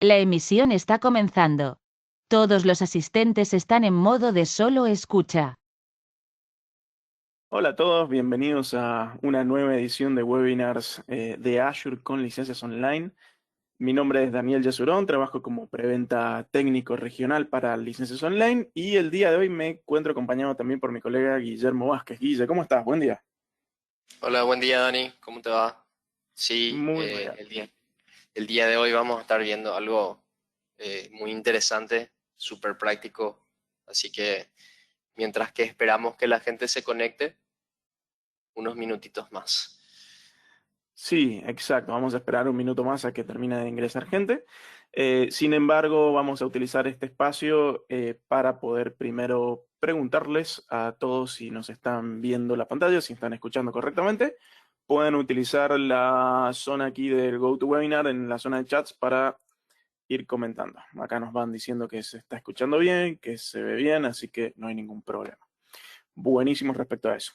La emisión está comenzando. Todos los asistentes están en modo de solo escucha. Hola a todos, bienvenidos a una nueva edición de webinars de Azure con licencias online. Mi nombre es Daniel Yesurón, trabajo como preventa técnico regional para licencias online y el día de hoy me encuentro acompañado también por mi colega Guillermo Vázquez. Guille, ¿cómo estás? Buen día. Hola, buen día Dani, ¿cómo te va? Sí, Muy bien. el día de hoy vamos a estar viendo algo muy interesante, súper práctico, así que mientras que esperamos que la gente se conecte, unos minutitos más. Sí, exacto. Vamos a esperar un minuto más a que termine de ingresar gente. Sin embargo, vamos a utilizar este espacio para poder primero preguntarles a todos si nos están viendo la pantalla, si están escuchando correctamente. Pueden utilizar la zona aquí del GoToWebinar en la zona de chats para ir comentando. Acá nos van diciendo que se está escuchando bien, que se ve bien, así que no hay ningún problema. Buenísimo respecto a eso.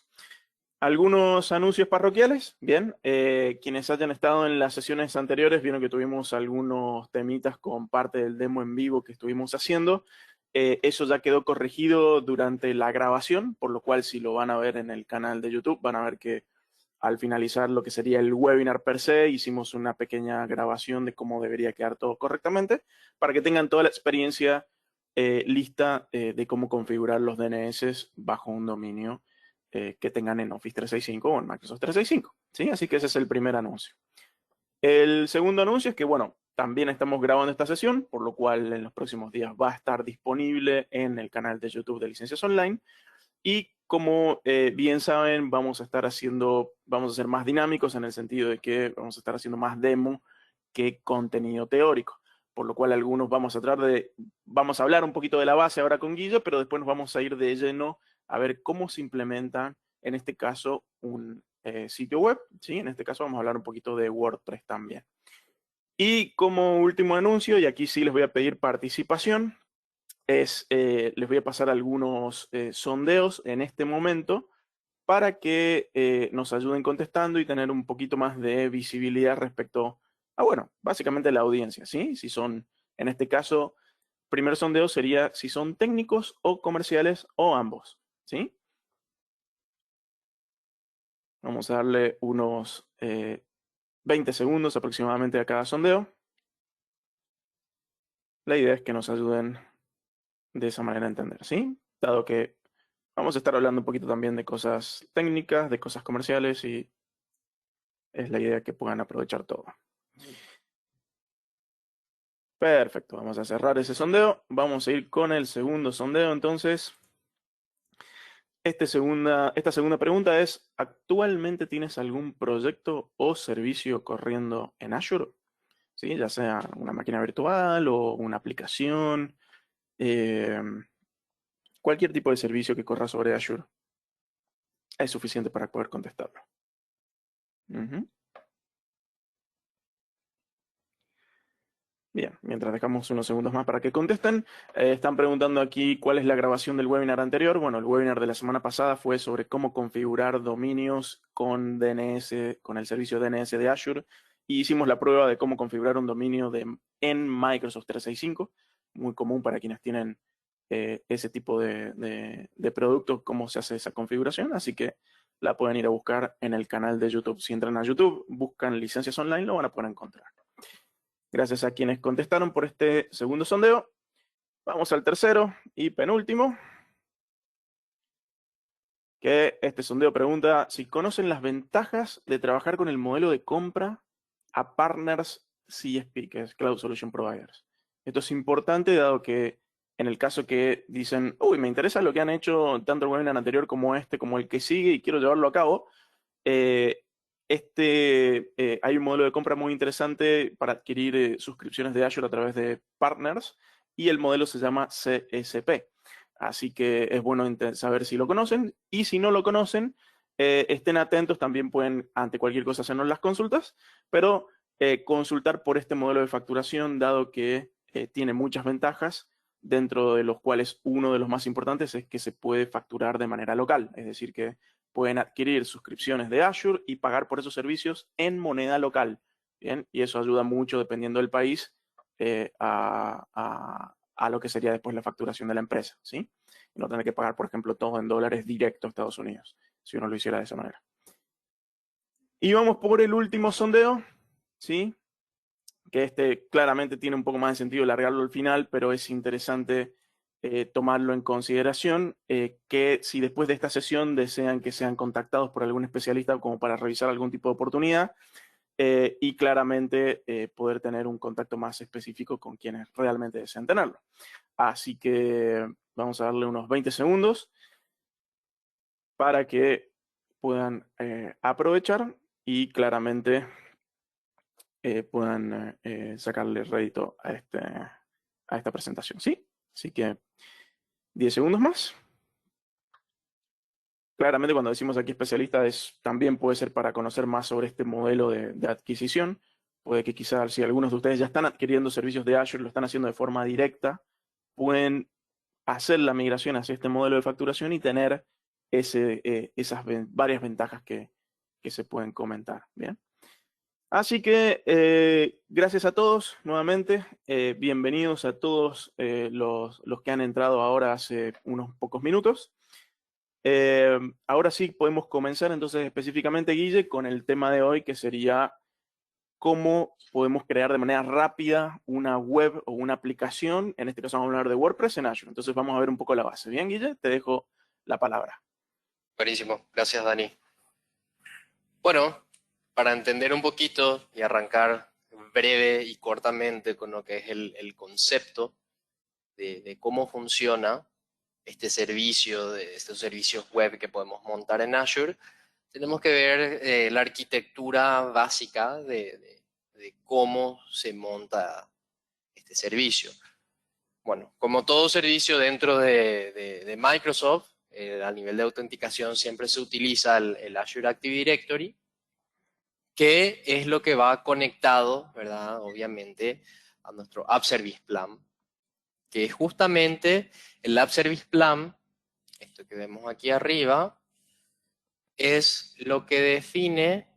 Algunos anuncios parroquiales, bien. Quienes hayan estado en las sesiones anteriores vieron que tuvimos algunos temitas con parte del demo en vivo que estuvimos haciendo. Eso ya quedó corregido durante la grabación, por lo cual si lo van a ver en el canal de YouTube, van a ver que al finalizar lo que sería el webinar per se, hicimos una pequeña grabación de cómo debería quedar todo correctamente, para que tengan toda la experiencia lista de cómo configurar los DNS bajo un dominio que tengan en Office 365 o en Microsoft 365. ¿Sí? Así que ese es el primer anuncio. El segundo anuncio es que, bueno, también estamos grabando esta sesión, por lo cual en los próximos días va a estar disponible en el canal de YouTube de Licencias Online. Y como bien saben, vamos a ser más dinámicos en el sentido de que vamos a estar haciendo más demo que contenido teórico. Por lo cual algunos vamos a hablar un poquito de la base ahora con Guillo, pero después nos vamos a ir de lleno a ver cómo se implementa, en este caso, un sitio web. ¿Sí? En este caso vamos a hablar un poquito de WordPress también. Y como último anuncio, y aquí sí les voy a pedir participación, les voy a pasar algunos sondeos en este momento para que nos ayuden contestando y tener un poquito más de visibilidad respecto a, bueno, básicamente la audiencia, ¿sí? Si son, en este caso, primer sondeo sería si son técnicos o comerciales o ambos, ¿sí? Vamos a darle unos 20 segundos aproximadamente a cada sondeo. La idea es que nos ayuden de esa manera a entender, ¿sí? Dado que vamos a estar hablando un poquito también de cosas técnicas, de cosas comerciales y es la idea que puedan aprovechar todo. Perfecto, vamos a cerrar ese sondeo. Vamos a ir con el segundo sondeo. Entonces, esta segunda pregunta es, ¿actualmente tienes algún proyecto o servicio corriendo en Azure? ¿Sí? Ya sea una máquina virtual o una aplicación, eh, cualquier tipo de servicio que corra sobre Azure es suficiente para poder contestarlo. Ujú. Bien, mientras dejamos unos segundos más para que contesten, están preguntando aquí cuál es la grabación del webinar anterior. Bueno, el webinar de la semana pasada fue sobre cómo configurar dominios con DNS, con el servicio DNS de Azure, y hicimos la prueba de cómo configurar un dominio en Microsoft 365, muy común para quienes tienen ese tipo de productos, cómo se hace esa configuración, así que la pueden ir a buscar en el canal de YouTube. Si entran a YouTube, buscan licencias online, lo van a poder encontrar. Gracias a quienes contestaron por este segundo sondeo. Vamos al tercero y penúltimo, que este sondeo pregunta si conocen las ventajas de trabajar con el modelo de compra a partners CSP, que es Cloud Solution Providers. Esto es importante dado que en el caso que dicen, uy, me interesa lo que han hecho tanto el webinar anterior como este, como el que sigue y quiero llevarlo a cabo, eh, hay un modelo de compra muy interesante para adquirir suscripciones de Azure a través de partners y el modelo se llama CSP. Así que es bueno saber si lo conocen y si no lo conocen, estén atentos, también pueden ante cualquier cosa hacernos las consultas, pero consultar por este modelo de facturación dado que tiene muchas ventajas, dentro de los cuales uno de los más importantes es que se puede facturar de manera local, es decir que pueden adquirir suscripciones de Azure y pagar por esos servicios en moneda local. Bien, y eso ayuda mucho dependiendo del país a lo que sería después la facturación de la empresa, ¿sí? Y no tener que pagar, por ejemplo, todo en dólares directo a Estados Unidos, si uno lo hiciera de esa manera. Y vamos por el último sondeo, ¿sí? Que este claramente tiene un poco más de sentido largarlo al final, pero es interesante tomarlo en consideración, que si después de esta sesión desean que sean contactados por algún especialista como para revisar algún tipo de oportunidad, y claramente poder tener un contacto más específico con quienes realmente desean tenerlo. Así que vamos a darle unos 20 segundos para que puedan aprovechar y claramente puedan sacarle rédito a esta presentación, ¿sí? Así que 10 segundos más. Claramente cuando decimos aquí especialista también puede ser para conocer más sobre este modelo de adquisición. Puede que quizás si algunos de ustedes ya están adquiriendo servicios de Azure, lo están haciendo de forma directa, pueden hacer la migración hacia este modelo de facturación y tener esas varias ventajas que se pueden comentar. Bien. Así que gracias a todos nuevamente. Bienvenidos a todos los que han entrado ahora hace unos pocos minutos. Ahora sí podemos comenzar entonces específicamente, Guille, con el tema de hoy, que sería cómo podemos crear de manera rápida una web o una aplicación. En este caso vamos a hablar de WordPress en Azure. Entonces vamos a ver un poco la base. Bien, Guille, te dejo la palabra. Buenísimo, gracias Dani. Bueno, para entender un poquito y arrancar breve y cortamente con lo que es el concepto de cómo funciona este servicio, de estos servicios web que podemos montar en Azure, tenemos que ver la arquitectura básica de cómo se monta este servicio. Bueno, como todo servicio dentro de Microsoft, a nivel de autenticación siempre se utiliza el Azure Active Directory, que es lo que va conectado, ¿verdad? Obviamente, a nuestro App Service Plan, que es justamente el App Service Plan, esto que vemos aquí arriba, es lo que define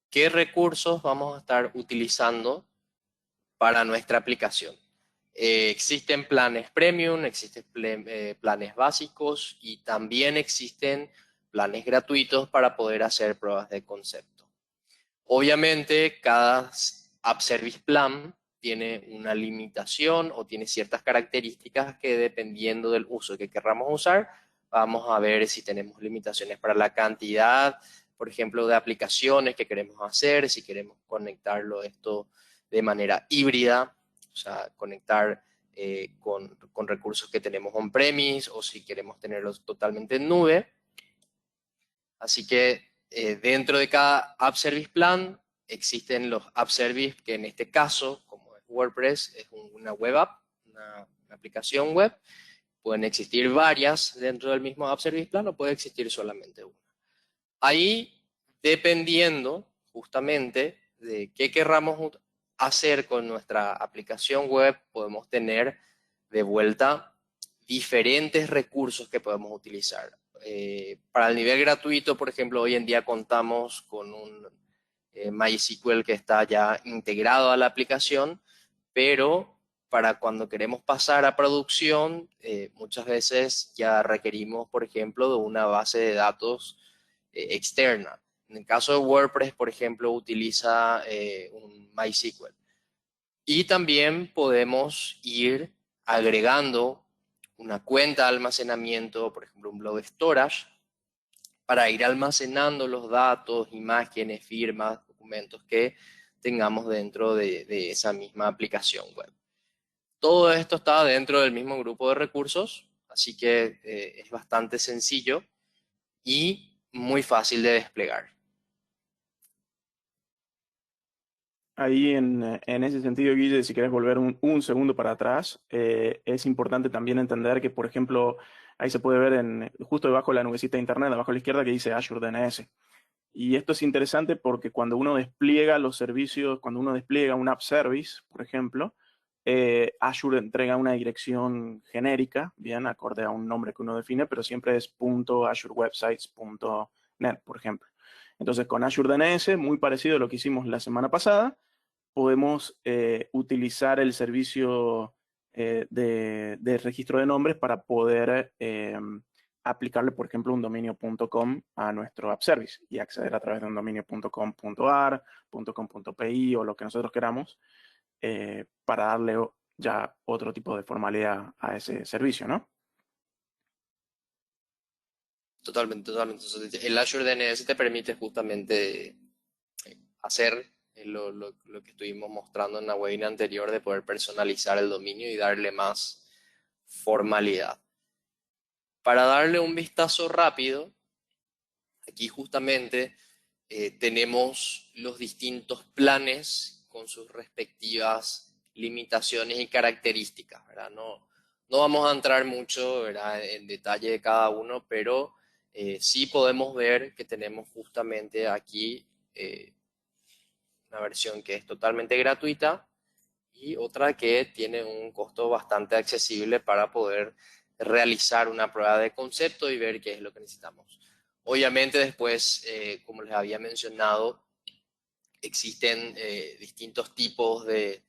qué recursos vamos a estar utilizando para nuestra aplicación. Existen planes premium, existen planes básicos y también existen planes gratuitos para poder hacer pruebas de concepto. Obviamente, cada App Service Plan tiene una limitación o tiene ciertas características que dependiendo del uso que querramos usar, vamos a ver si tenemos limitaciones para la cantidad, por ejemplo, de aplicaciones que queremos hacer, si queremos conectarlo esto de manera híbrida, o sea, conectar con recursos que tenemos on-premise o si queremos tenerlos totalmente en nube. Así que dentro de cada App Service Plan existen los App Service que en este caso, como es WordPress, es una web app, una aplicación web. Pueden existir varias dentro del mismo App Service Plan o puede existir solamente una. Ahí, dependiendo justamente de qué querramos hacer con nuestra aplicación web, podemos tener de vuelta diferentes recursos que podemos utilizar. Para el nivel gratuito, por ejemplo, hoy en día contamos con un MySQL que está ya integrado a la aplicación, pero para cuando queremos pasar a producción, muchas veces ya requerimos, por ejemplo, de una base de datos externa. En el caso de WordPress, por ejemplo, utiliza un MySQL. Y también podemos ir agregando una cuenta de almacenamiento, por ejemplo, un blob storage, para ir almacenando los datos, imágenes, firmas, documentos que tengamos dentro de esa misma aplicación web. Todo esto está dentro del mismo grupo de recursos, así que es bastante sencillo y muy fácil de desplegar. Ahí en ese sentido, Guille, si querés volver un segundo para atrás, es importante también entender que, por ejemplo, ahí se puede ver justo debajo de la nubecita de internet, abajo a la izquierda, que dice Azure DNS. Y esto es interesante porque cuando uno despliega los servicios, cuando uno despliega un app service, por ejemplo, Azure entrega una dirección genérica, bien, acorde a un nombre que uno define, pero siempre es .azurewebsites.net, por ejemplo. Entonces, con Azure DNS, muy parecido a lo que hicimos la semana pasada, podemos utilizar el servicio de registro de nombres para poder aplicarle, por ejemplo, un dominio.com a nuestro app service y acceder a través de un dominio.com.ar, .com.pi o lo que nosotros queramos para darle ya otro tipo de formalidad a ese servicio, ¿no? Totalmente, totalmente. Entonces, el Azure DNS te permite justamente hacer lo que estuvimos mostrando en la webinar anterior, de poder personalizar el dominio y darle más formalidad. Para darle un vistazo rápido, aquí justamente tenemos los distintos planes con sus respectivas limitaciones y características, ¿verdad? No vamos a entrar mucho, ¿verdad?, en detalle de cada uno, pero sí podemos ver que tenemos justamente aquí una versión que es totalmente gratuita y otra que tiene un costo bastante accesible para poder realizar una prueba de concepto y ver qué es lo que necesitamos. Obviamente después, como les había mencionado, existen distintos tipos de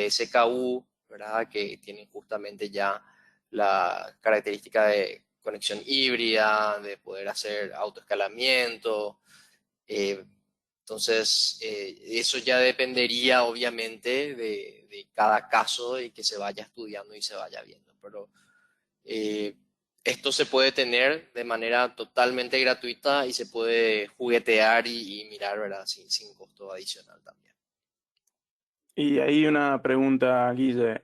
SKU, ¿verdad?, que tienen justamente ya la característica de conexión híbrida, de poder hacer autoescalamiento. Entonces, eso ya dependería obviamente de cada caso y que se vaya estudiando y se vaya viendo. Pero esto se puede tener de manera totalmente gratuita y se puede juguetear y mirar, ¿verdad?, sin costo adicional también. Y ahí una pregunta, Guille.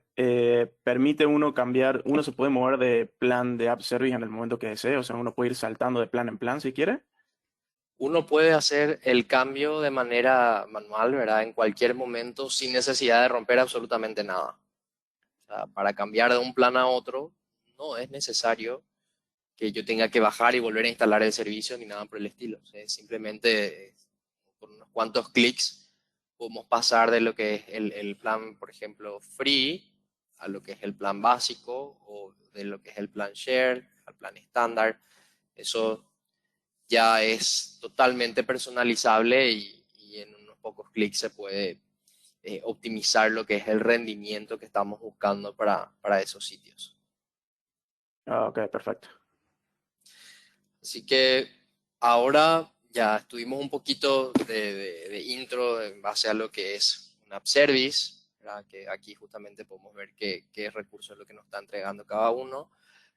¿Permite uno cambiar, uno se puede mover de plan de app service en el momento que desee? O sea, uno puede ir saltando de plan en plan si quiere. Uno puede hacer el cambio de manera manual, ¿verdad?, en cualquier momento sin necesidad de romper absolutamente nada. O sea, para cambiar de un plan a otro no es necesario que yo tenga que bajar y volver a instalar el servicio ni nada por el estilo. O sea, simplemente por unos cuantos clics podemos pasar de lo que es el plan, por ejemplo, free, a lo que es el plan básico, o de lo que es el plan share al plan estándar. Eso ya es totalmente personalizable y en unos pocos clics se puede optimizar lo que es el rendimiento que estamos buscando para esos sitios. Ah, ok, perfecto. Así que ahora ya estuvimos un poquito de intro en base a lo que es un app service, ¿verdad?, que aquí justamente podemos ver qué recursos es lo que nos está entregando cada uno.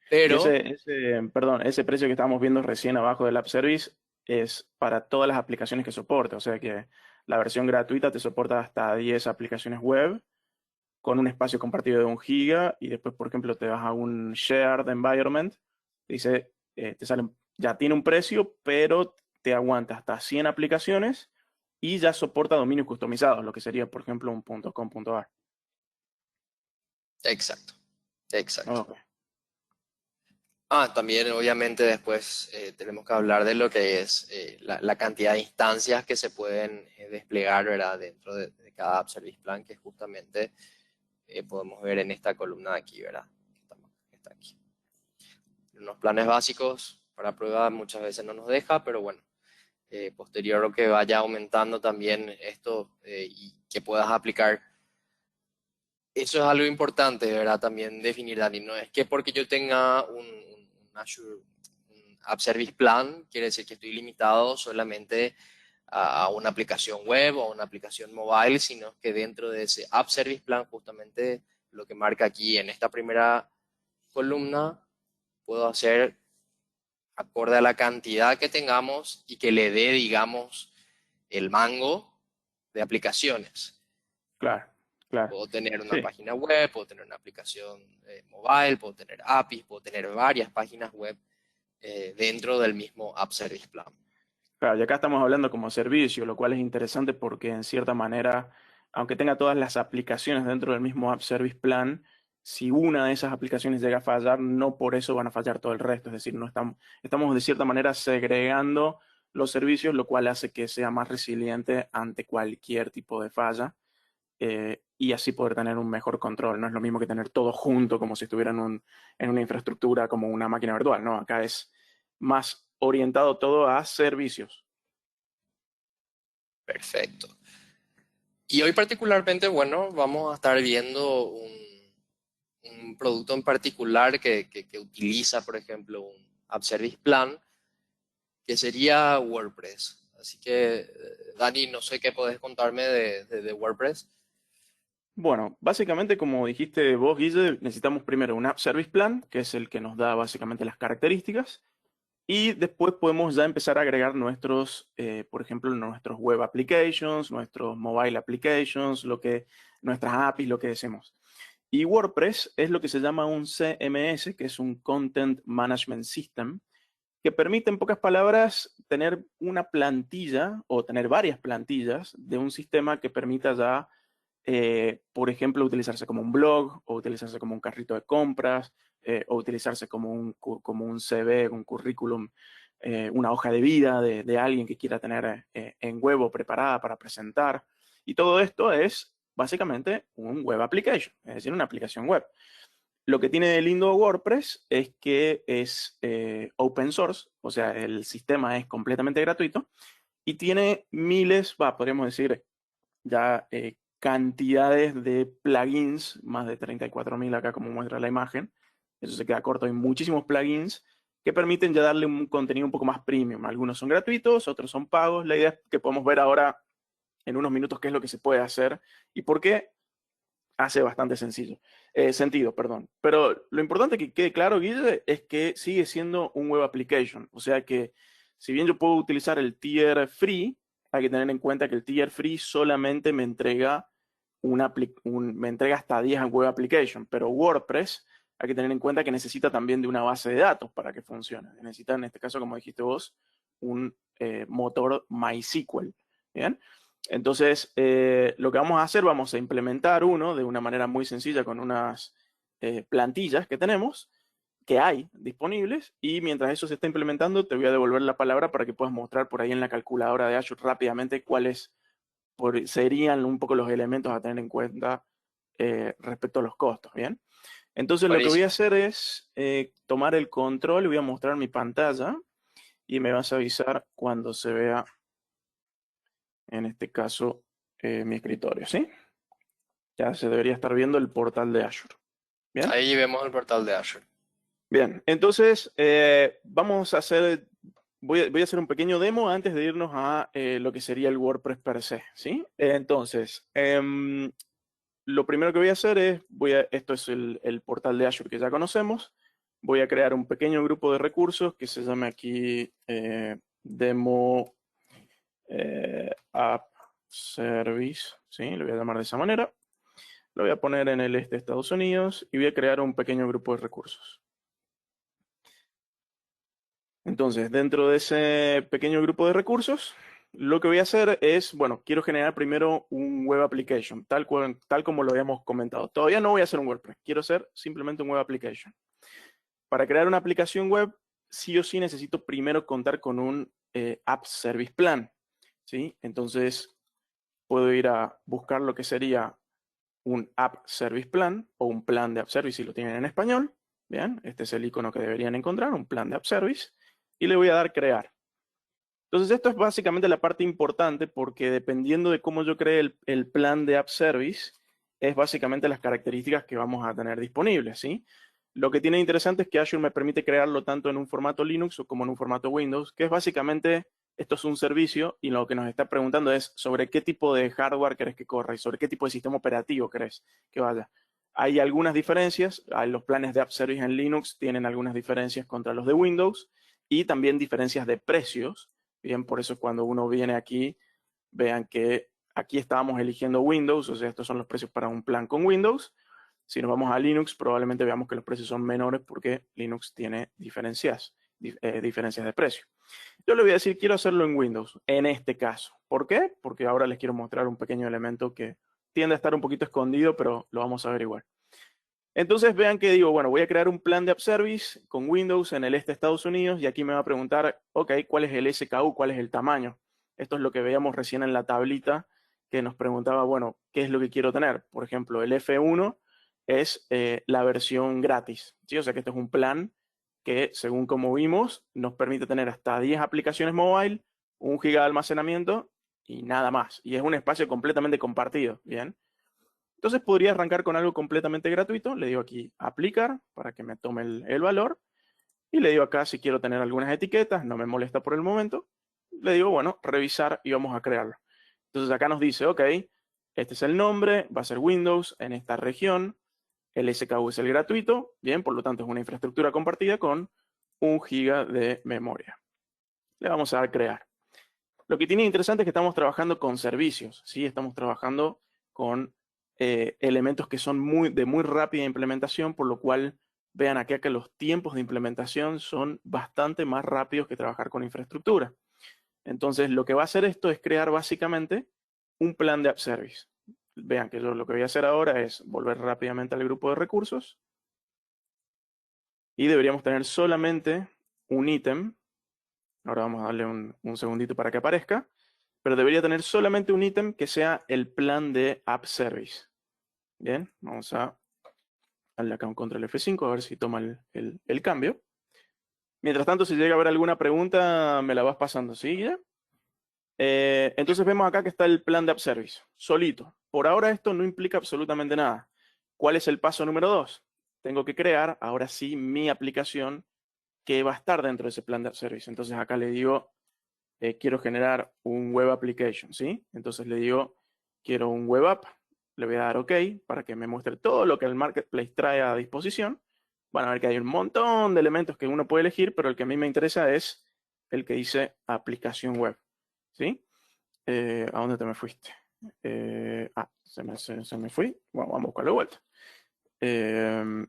Y Pero perdón, ese precio que estamos viendo recién abajo del App Service es para todas las aplicaciones que soporta. O sea que la versión gratuita te soporta hasta 10 aplicaciones web con un espacio compartido de 1 GB y después, por ejemplo, te vas a un shared environment, dice, te sale, ya tiene un precio, pero te aguanta hasta 100 aplicaciones y ya soporta dominios customizados, lo que sería, por ejemplo, un .com.ar. exacto, exacto. Ok. También obviamente después tenemos que hablar de lo que es la cantidad de instancias que se pueden desplegar, ¿verdad?, dentro de cada App Service Plan, que justamente podemos ver en esta columna de aquí, ¿verdad?, que está aquí. Los planes básicos para prueba muchas veces no nos deja, pero bueno, posterior a que vaya aumentando también esto y que puedas aplicar. Eso es algo importante, ¿verdad?, también definir, Dani. No es que porque yo tenga un Azure un App Service Plan, quiere decir que estoy limitado solamente a una aplicación web o a una aplicación mobile, sino que dentro de ese App Service Plan, justamente lo que marca aquí en esta primera columna, puedo hacer acorde a la cantidad que tengamos y que le dé, digamos, el mango de aplicaciones. Claro, claro. Puedo tener una Sí. página web, puedo tener una aplicación mobile, puedo tener APIs, puedo tener varias páginas web dentro del mismo App Service Plan. Claro, y acá estamos hablando como servicio, lo cual es interesante porque en cierta manera, aunque tenga todas las aplicaciones dentro del mismo App Service Plan, si una de esas aplicaciones llega a fallar, no por eso van a fallar todo el resto. Es decir, no estamos de cierta manera segregando los servicios, lo cual hace que sea más resiliente ante cualquier tipo de falla y así poder tener un mejor control. No es lo mismo que tener todo junto como si estuviera en una infraestructura como una máquina virtual, ¿no? Acá es más orientado todo a servicios. Perfecto. Y hoy particularmente, bueno, vamos a estar viendo un producto en particular que utiliza, por ejemplo, un App Service Plan, que sería WordPress. Así que, Dani, no sé qué podés contarme de WordPress. Bueno, básicamente, como dijiste vos, Guille, necesitamos primero un App Service Plan, que es el que nos da básicamente las características, y después podemos ya empezar a agregar nuestros, por ejemplo, nuestros web applications, nuestros mobile applications, nuestras APIs, lo que deseemos. Y WordPress es lo que se llama un CMS, que es un Content Management System, que permite, en pocas palabras, tener una plantilla o tener varias plantillas de un sistema que permita ya, por ejemplo, utilizarse como un blog o utilizarse como un carrito de compras o utilizarse como un CV, un currículum, una hoja de vida de alguien que quiera tener en web o preparada para presentar. Y todo esto es básicamente un web application, es decir, una aplicación web. Lo que tiene de lindo WordPress es que es open source, o sea, el sistema es completamente gratuito y tiene miles, podríamos decir, ya cantidades de plugins, más de 34.000 acá como muestra la imagen. Eso se queda corto. Hay muchísimos plugins que permiten ya darle un contenido un poco más premium. Algunos son gratuitos, otros son pagos. La idea es que podemos ver ahora en unos minutos qué es lo que se puede hacer y por qué hace bastante sentido, perdón. Pero lo importante que quede claro, Guille, es que sigue siendo un web application. O sea que si bien yo puedo utilizar el tier free, hay que tener en cuenta que el tier free solamente me entrega me entrega hasta 10 en web application, pero WordPress hay que tener en cuenta que necesita también de una base de datos para que funcione. Necesita, en este caso, como dijiste vos, un motor MySQL. ¿Bien? Entonces, lo que vamos a hacer, vamos a implementar uno de una manera muy sencilla con unas plantillas que tenemos, que hay disponibles, y mientras eso se está implementando, te voy a devolver la palabra para que puedas mostrar por ahí en la calculadora de Azure rápidamente cuáles serían un poco los elementos a tener en cuenta respecto a los costos, ¿bien? Entonces, lo que voy a Buenísimo. hacer es tomar el control y voy a mostrar mi pantalla y me vas a avisar cuando se vea, en este caso, mi escritorio, ¿sí? Ya se debería estar viendo el portal de Azure. ¿Bien? Ahí vemos el portal de Azure. Bien, entonces voy a hacer un pequeño demo antes de irnos a lo que sería el WordPress per se, ¿sí? Entonces, lo primero que voy a hacer es, esto es el portal de Azure que ya conocemos, voy a crear un pequeño grupo de recursos que se llame aquí demo app service, ¿sí? Lo voy a llamar de esa manera. Lo voy a poner en el este de Estados Unidos y voy a crear un pequeño grupo de recursos. Entonces, dentro de ese pequeño grupo de recursos, lo que voy a hacer es, bueno, quiero generar primero un web application, tal como lo habíamos comentado. Todavía no voy a hacer un WordPress, quiero hacer simplemente un web application. Para crear una aplicación web, sí o sí necesito primero contar con un App Service Plan, ¿sí? Entonces, puedo ir a buscar lo que sería un App Service Plan o un plan de App Service si lo tienen en español. Bien, este es el icono que deberían encontrar, un plan de App Service. Y le voy a dar crear. Entonces esto es básicamente la parte importante porque dependiendo de cómo yo cree el plan de App Service, es básicamente las características que vamos a tener disponibles, ¿sí? Lo que tiene interesante es que Azure me permite crearlo tanto en un formato Linux como en un formato Windows, que es básicamente, esto es un servicio y lo que nos está preguntando es sobre qué tipo de hardware querés que corra y sobre qué tipo de sistema operativo querés que vaya. Hay algunas diferencias, los planes de App Service en Linux tienen algunas diferencias contra los de Windows y también diferencias de precios. Bien, por eso cuando uno viene aquí, vean que aquí estábamos eligiendo Windows, o sea, estos son los precios para un plan con Windows. Si nos vamos a Linux, probablemente veamos que los precios son menores porque Linux tiene diferencias de precio. Yo le voy a decir, quiero hacerlo en Windows, en este caso. ¿Por qué? Porque ahora les quiero mostrar un pequeño elemento que tiende a estar un poquito escondido, pero lo vamos a averiguar. Entonces vean que digo, bueno, voy a crear un plan de App Service con Windows en el este de Estados Unidos y aquí me va a preguntar, ok, ¿cuál es el SKU? ¿Cuál es el tamaño? Esto es lo que veíamos recién en la tablita que nos preguntaba, bueno, ¿qué es lo que quiero tener? Por ejemplo, el F1 es la versión gratis, ¿sí? O sea que este es un plan que, según como vimos, nos permite tener hasta 10 aplicaciones mobile, 1 GB de almacenamiento y nada más. Y es un espacio completamente compartido, ¿bien? Entonces podría arrancar con algo completamente gratuito. Le digo aquí aplicar para que me tome el valor. Y le digo acá si quiero tener algunas etiquetas, no me molesta por el momento. Le digo, bueno, revisar y vamos a crearlo. Entonces acá nos dice, ok, este es el nombre, va a ser Windows en esta región. El SKU es el gratuito, bien, por lo tanto es una infraestructura compartida con 1 GB de memoria. Le vamos a dar crear. Lo que tiene interesante es que estamos trabajando con servicios, ¿sí? Estamos trabajando con elementos que son de muy rápida implementación, por lo cual vean acá que los tiempos de implementación son bastante más rápidos que trabajar con infraestructura. Entonces, lo que va a hacer esto es crear básicamente un plan de app service. Vean que yo lo que voy a hacer ahora es volver rápidamente al grupo de recursos y deberíamos tener solamente un ítem. Ahora vamos a darle un segundito para que aparezca, pero debería tener solamente un ítem que sea el plan de app service. Bien, vamos a darle acá un control F5 a ver si toma el cambio. Mientras tanto, si llega a haber alguna pregunta, me la vas pasando, ¿sí? ¿Ya? Entonces vemos acá que está el plan de app service, solito. Por ahora esto no implica absolutamente nada. ¿Cuál es el paso número 2? Tengo que crear, ahora sí, mi aplicación que va a estar dentro de ese plan de app service. Entonces acá le digo, quiero generar un web application, ¿sí? Entonces le digo, quiero un web app. Le voy a dar OK para que me muestre todo lo que el Marketplace trae a disposición. Van a ver que hay un montón de elementos que uno puede elegir, pero el que a mí me interesa es el que dice aplicación web. ¿Sí? ¿A dónde te me fuiste? Se me fui. Bueno, vamos a buscarlo de vuelta.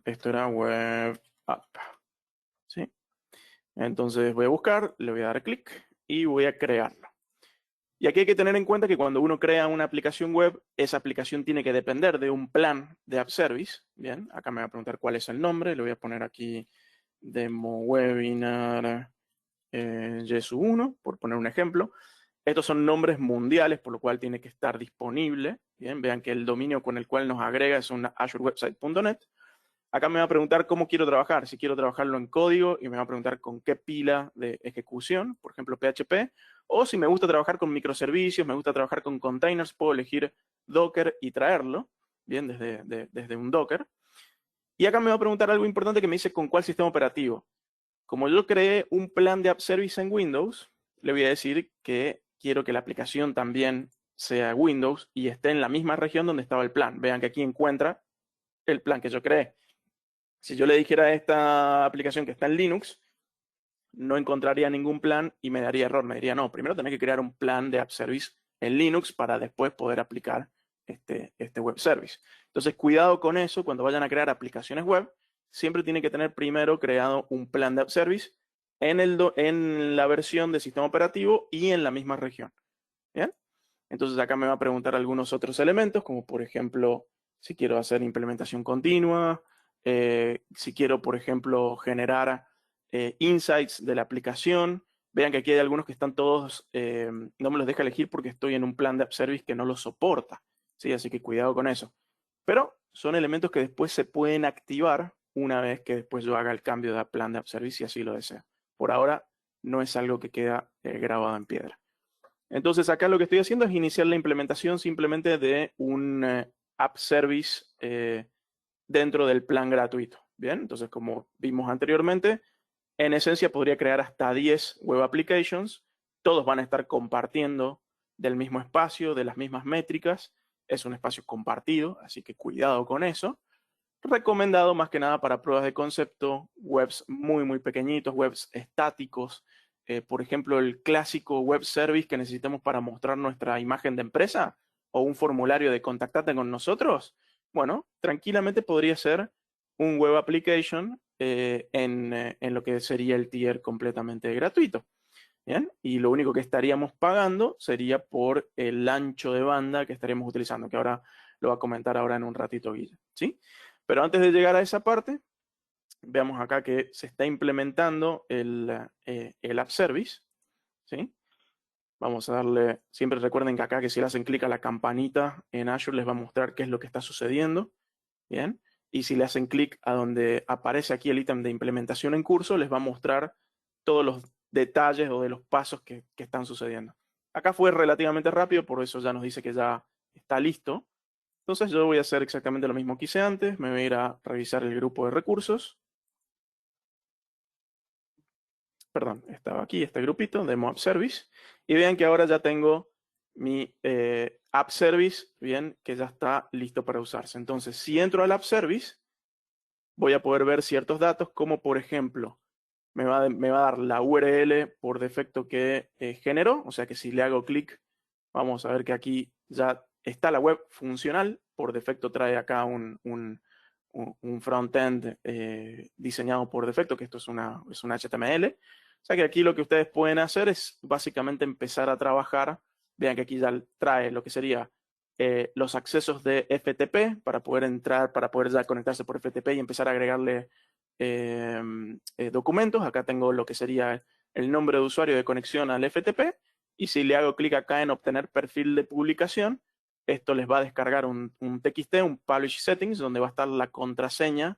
Esto era web app. ¿Sí? Entonces voy a buscar, le voy a dar clic y voy a crearlo. Y aquí hay que tener en cuenta que cuando uno crea una aplicación web, esa aplicación tiene que depender de un plan de app service. Bien, acá me va a preguntar cuál es el nombre. Le voy a poner aquí demo webinar Yesu 1, por poner un ejemplo. Estos son nombres mundiales, por lo cual tiene que estar disponible. Bien, vean que el dominio con el cual nos agrega es una azurewebsite.net. Acá me va a preguntar cómo quiero trabajar, si quiero trabajarlo en código y me va a preguntar con qué pila de ejecución, por ejemplo PHP, o si me gusta trabajar con microservicios, me gusta trabajar con containers, puedo elegir Docker y traerlo, bien, desde un Docker. Y acá me va a preguntar algo importante que me dice con cuál sistema operativo. Como yo creé un plan de app service en Windows, le voy a decir que quiero que la aplicación también sea Windows y esté en la misma región donde estaba el plan. Vean que aquí encuentra el plan que yo creé. Si yo le dijera a esta aplicación que está en Linux, no encontraría ningún plan y me daría error. Me diría, no, primero tenés que crear un plan de app service en Linux para después poder aplicar este web service. Entonces, cuidado con eso. Cuando vayan a crear aplicaciones web, siempre tienen que tener primero creado un plan de app service en la versión de sistema operativo y en la misma región. ¿Bien? Entonces acá me va a preguntar algunos otros elementos, como por ejemplo, si quiero hacer implementación continua, si quiero, por ejemplo, generar insights de la aplicación. Vean que aquí hay algunos que están todos, no me los deja elegir porque estoy en un plan de app service que no los soporta. ¿Sí? Así que cuidado con eso. Pero son elementos que después se pueden activar una vez que después yo haga el cambio de plan de app service si así lo deseo. Por ahora no es algo que queda grabado en piedra. Entonces acá lo que estoy haciendo es iniciar la implementación simplemente de un app service dentro del plan gratuito. Bien, entonces como vimos anteriormente, en esencia podría crear hasta 10 web applications. Todos van a estar compartiendo del mismo espacio, de las mismas métricas. Es un espacio compartido, así que cuidado con eso. Recomendado más que nada para pruebas de concepto, webs muy pequeñitos, webs estáticos. Por ejemplo, el clásico web service que necesitamos para mostrar nuestra imagen de empresa o un formulario de contactate con nosotros. Bueno, tranquilamente podría ser un web application en lo que sería el tier completamente gratuito. ¿Bien? Y lo único que estaríamos pagando sería por el ancho de banda que estaríamos utilizando, que ahora lo va a comentar ahora en un ratito Guille. ¿Sí? Pero antes de llegar a esa parte, veamos acá que se está implementando el app service. ¿Sí? Vamos a darle, siempre recuerden que acá que si le hacen clic a la campanita en Azure les va a mostrar qué es lo que está sucediendo. Bien. Y si le hacen clic a donde aparece aquí el ítem de implementación en curso, les va a mostrar todos los detalles o de los pasos que están sucediendo. Acá fue relativamente rápido, por eso ya nos dice que ya está listo. Entonces yo voy a hacer exactamente lo mismo que hice antes. Me voy a ir a revisar el grupo de recursos. Perdón, estaba aquí este grupito, Demo App Service. Y vean que ahora ya tengo mi App Service, bien, que ya está listo para usarse. Entonces, si entro al App Service, voy a poder ver ciertos datos, como por ejemplo, me va a dar la URL por defecto que generó. O sea que si le hago clic, vamos a ver que aquí ya está la web funcional. Por defecto trae acá un frontend diseñado por defecto, que esto es un HTML. O sea que aquí lo que ustedes pueden hacer es básicamente empezar a trabajar. Vean que aquí ya trae lo que sería los accesos de FTP para poder entrar, para poder ya conectarse por FTP y empezar a agregarle documentos. Acá tengo lo que sería el nombre de usuario de conexión al FTP. Y si le hago clic acá en obtener perfil de publicación, esto les va a descargar un TXT, un Publish Settings, donde va a estar la contraseña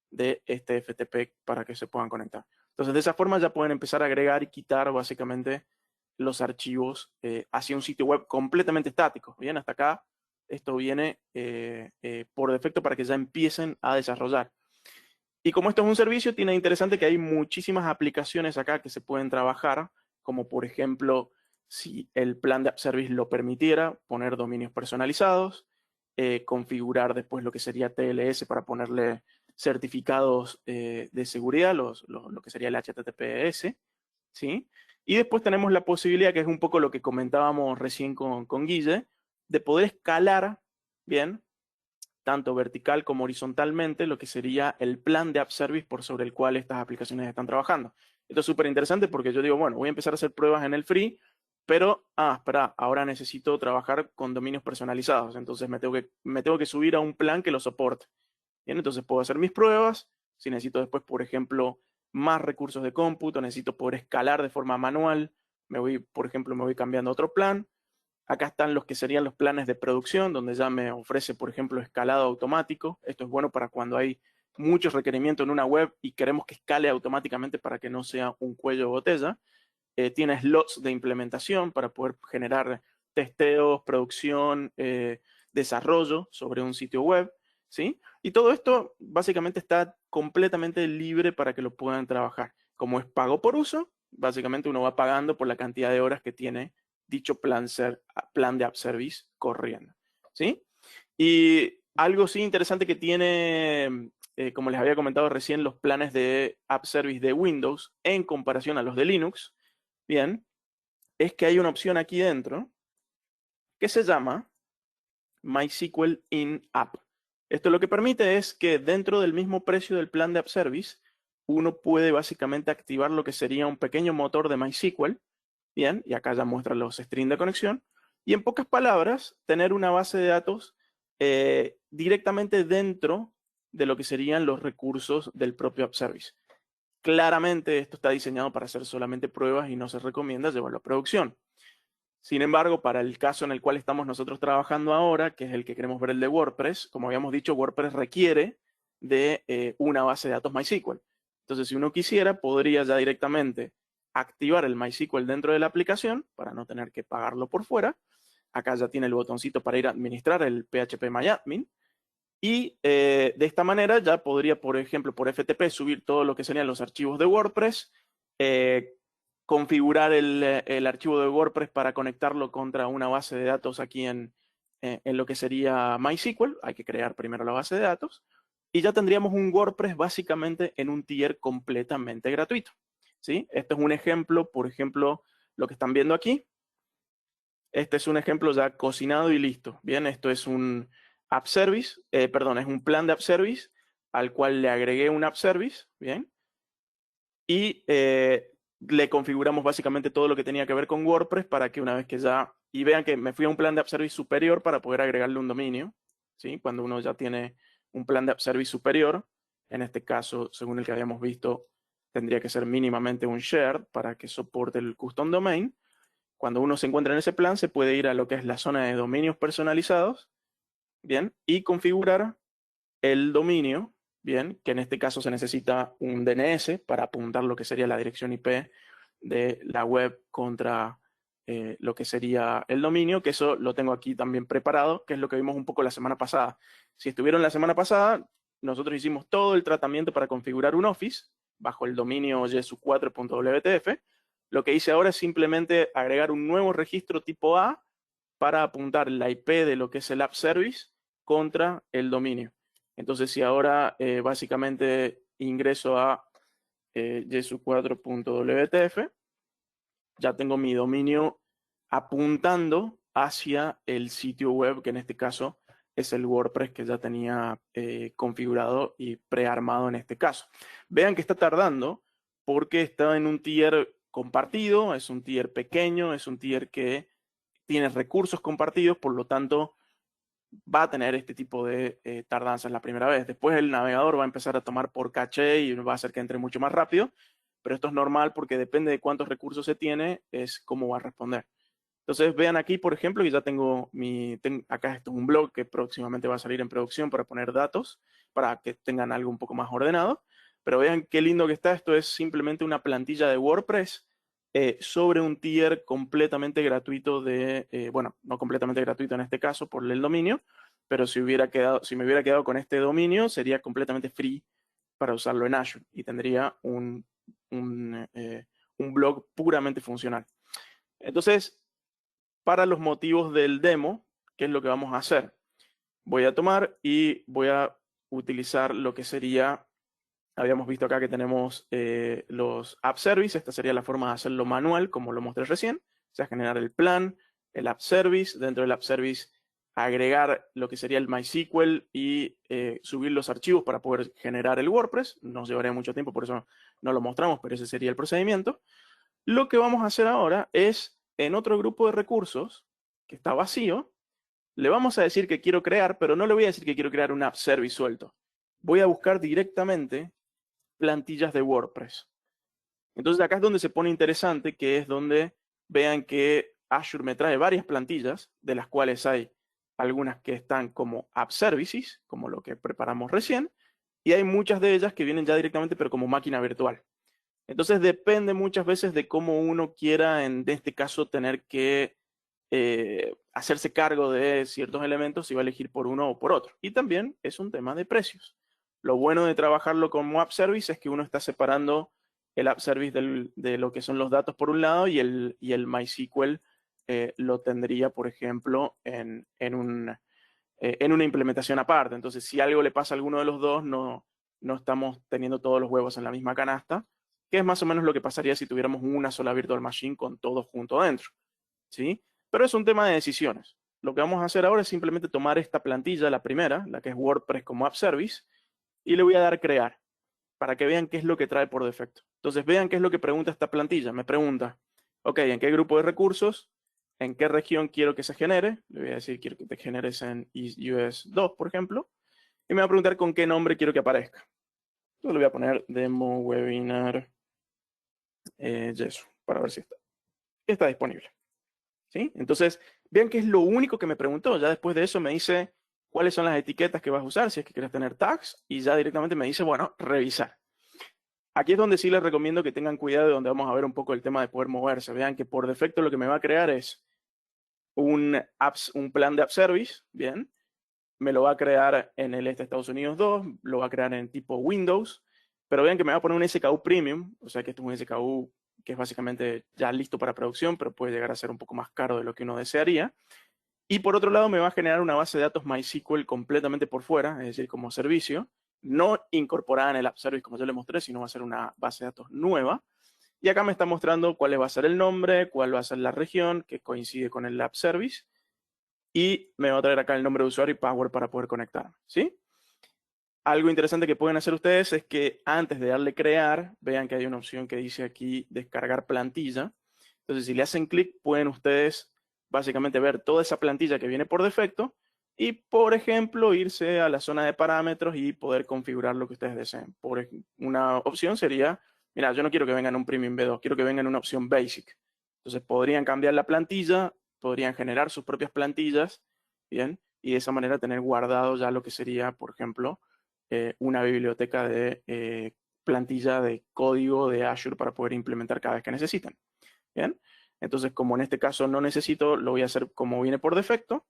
de este FTP para que se puedan conectar. Entonces, de esa forma ya pueden empezar a agregar y quitar básicamente los archivos hacia un sitio web completamente estático. Bien, hasta acá esto viene por defecto para que ya empiecen a desarrollar. Y como esto es un servicio, tiene interesante que hay muchísimas aplicaciones acá que se pueden trabajar, como por ejemplo, si el plan de App Service lo permitiera, poner dominios personalizados, configurar después lo que sería TLS para ponerle certificados de seguridad, lo que sería el HTTPS, ¿sí? Y después tenemos la posibilidad, que es un poco lo que comentábamos recién con Guille, de poder escalar, ¿bien?, tanto vertical como horizontalmente, lo que sería el plan de App Service por sobre el cual estas aplicaciones están trabajando. Esto es súper interesante porque yo digo, bueno, voy a empezar a hacer pruebas en el free, pero, espera, ahora necesito trabajar con dominios personalizados, entonces me tengo que subir a un plan que lo soporte. Bien, entonces puedo hacer mis pruebas. Si necesito después, por ejemplo, más recursos de cómputo, necesito poder escalar de forma manual, por ejemplo, me voy cambiando a otro plan. Acá están los que serían los planes de producción, donde ya me ofrece, por ejemplo, escalado automático. Esto es bueno para cuando hay muchos requerimientos en una web y queremos que escale automáticamente para que no sea un cuello de botella. Tiene slots de implementación para poder generar testeos, producción, desarrollo sobre un sitio web, ¿sí? Y todo esto básicamente está completamente libre para que lo puedan trabajar. Como es pago por uso, básicamente uno va pagando por la cantidad de horas que tiene dicho plan de App Service corriendo, ¿sí? Y algo sí interesante que tiene, como les había comentado recién, los planes de App Service de Windows en comparación a los de Linux, bien, es que hay una opción aquí dentro que se llama MySQL in-App. Esto lo que permite es que dentro del mismo precio del plan de App Service, uno puede básicamente activar lo que sería un pequeño motor de MySQL. Bien, y acá ya muestra los strings de conexión. Y en pocas palabras, tener una base de datos directamente dentro de lo que serían los recursos del propio App Service. Claramente esto está diseñado para hacer solamente pruebas y no se recomienda llevarlo a producción. Sin embargo, para el caso en el cual estamos nosotros trabajando ahora, que es el que queremos ver, el de WordPress, como habíamos dicho, WordPress requiere de una base de datos MySQL. Entonces, si uno quisiera, podría ya directamente activar el MySQL dentro de la aplicación para no tener que pagarlo por fuera. Acá ya tiene el botoncito para ir a administrar el PHPMyAdmin. Y de esta manera ya podría, por ejemplo, por FTP subir todo lo que serían los archivos de WordPress, configurar el archivo de WordPress para conectarlo contra una base de datos aquí en lo que sería MySQL. Hay que crear primero la base de datos. Y ya tendríamos un WordPress básicamente en un tier completamente gratuito, ¿sí? Este es un ejemplo, por ejemplo, lo que están viendo aquí. Este es un ejemplo ya cocinado y listo. Bien, esto es un App Service, es un plan de App Service al cual le agregué un App Service, bien, y le configuramos básicamente todo lo que tenía que ver con WordPress para que una vez que ya, y vean que me fui a un plan de App Service superior para poder agregarle un dominio, ¿sí? Cuando uno ya tiene un plan de App Service superior, en este caso, según el que habíamos visto, tendría que ser mínimamente un shared para que soporte el custom domain. Cuando uno se encuentra en ese plan, se puede ir a lo que es la zona de dominios personalizados, bien, y configurar el dominio, bien, que en este caso se necesita un DNS para apuntar lo que sería la dirección IP de la web contra lo que sería el dominio, que eso lo tengo aquí también preparado, que es lo que vimos un poco la semana pasada. Si estuvieron la semana pasada, nosotros hicimos todo el tratamiento para configurar un Office bajo el dominio yesu4.wtf. Lo que hice ahora es simplemente agregar un nuevo registro tipo A para apuntar la IP de lo que es el App Service contra el dominio. Entonces, si ahora básicamente ingreso a yesu4.wtf, ya tengo mi dominio apuntando hacia el sitio web, que en este caso es el WordPress que ya tenía configurado y prearmado en este caso. Vean que está tardando porque está en un tier compartido, es un tier pequeño, es un tier que tiene recursos compartidos, por lo tanto va a tener este tipo de tardanzas la primera vez. Después el navegador va a empezar a tomar por caché y va a hacer que entre mucho más rápido, pero esto es normal porque depende de cuántos recursos se tiene, es cómo va a responder. Entonces vean aquí, por ejemplo, que ya tengo acá esto es un blog que próximamente va a salir en producción para poner datos, para que tengan algo un poco más ordenado. Pero vean qué lindo que está. Esto es simplemente una plantilla de WordPress sobre un tier completamente gratuito bueno, no completamente gratuito en este caso por el dominio, pero si me hubiera quedado con este dominio, sería completamente free para usarlo en Azure y tendría un blog puramente funcional. Entonces, para los motivos del demo, ¿qué es lo que vamos a hacer? Voy a tomar y voy a utilizar lo que sería, habíamos visto acá que tenemos los App Service, esta sería la forma de hacerlo manual, como lo mostré recién, o sea, generar el plan, el App Service, dentro del App Service agregar lo que sería el MySQL y subir los archivos para poder generar el WordPress. Nos llevaría mucho tiempo, por eso no lo mostramos, pero ese sería el procedimiento. Lo que vamos a hacer ahora es, en otro grupo de recursos que está vacío, le vamos a decir que quiero crear, pero no le voy a decir que quiero crear un app service suelto. Voy a buscar directamente plantillas de WordPress. Entonces acá es donde se pone interesante, que es donde vean que Azure me trae varias plantillas, de las cuales hay algunas que están como app services, como lo que preparamos recién, y hay muchas de ellas que vienen ya directamente, pero como máquina virtual. Entonces depende muchas veces de cómo uno quiera, en este caso, tener que hacerse cargo de ciertos elementos, si va a elegir por uno o por otro. Y también es un tema de precios. Lo bueno de trabajarlo como app service es que uno está separando el app service de lo que son los datos por un lado y el MySQL lo tendría, por ejemplo, en una implementación aparte. Entonces, si algo le pasa a alguno de los dos, no estamos teniendo todos los huevos en la misma canasta, que es más o menos lo que pasaría si tuviéramos una sola virtual machine con todo junto adentro, ¿sí? Pero es un tema de decisiones. Lo que vamos a hacer ahora es simplemente tomar esta plantilla, la primera, la que es WordPress como App Service, y le voy a dar crear, para que vean qué es lo que trae por defecto. Entonces, vean qué es lo que pregunta esta plantilla. Me pregunta, ok, ¿en qué grupo de recursos? ¿En qué región quiero que se genere? Le voy a decir, quiero que te generes en US 2, por ejemplo. Y me va a preguntar con qué nombre quiero que aparezca. Yo le voy a poner Demo Webinar Yesu, para ver si está disponible. ¿Sí? Entonces, vean que es lo único que me preguntó. Ya después de eso me dice cuáles son las etiquetas que vas a usar, si es que quieres tener tags, y ya directamente me dice, bueno, revisar. Aquí es donde sí les recomiendo que tengan cuidado, de donde vamos a ver un poco el tema de poder moverse. Vean que por defecto lo que me va a crear es un plan de app service, bien, me lo va a crear en el Estados Unidos 2, lo va a crear en tipo Windows, pero vean que me va a poner un SKU Premium, o sea que esto es un SKU que es básicamente ya listo para producción, pero puede llegar a ser un poco más caro de lo que uno desearía. Y por otro lado me va a generar una base de datos MySQL completamente por fuera, es decir, como servicio, no incorporada en el App Service como yo le mostré, sino va a ser una base de datos nueva. Y acá me está mostrando cuál va a ser el nombre, cuál va a ser la región, que coincide con el App Service. Y me va a traer acá el nombre de usuario y password para poder conectarme, ¿sí? Algo interesante que pueden hacer ustedes es que antes de darle crear, vean que hay una opción que dice aquí descargar plantilla. Entonces, si le hacen clic, pueden ustedes básicamente ver toda esa plantilla que viene por defecto y, por ejemplo, irse a la zona de parámetros y poder configurar lo que ustedes deseen. Una opción sería, mira, yo no quiero que vengan un Premium V2, quiero que vengan una opción Basic. Entonces, podrían cambiar la plantilla, podrían generar sus propias plantillas, ¿bien? Y de esa manera tener guardado ya lo que sería, por ejemplo, una biblioteca de plantilla de código de Azure para poder implementar cada vez que necesiten. ¿Bien? Entonces, como en este caso no necesito, lo voy a hacer como viene por defecto.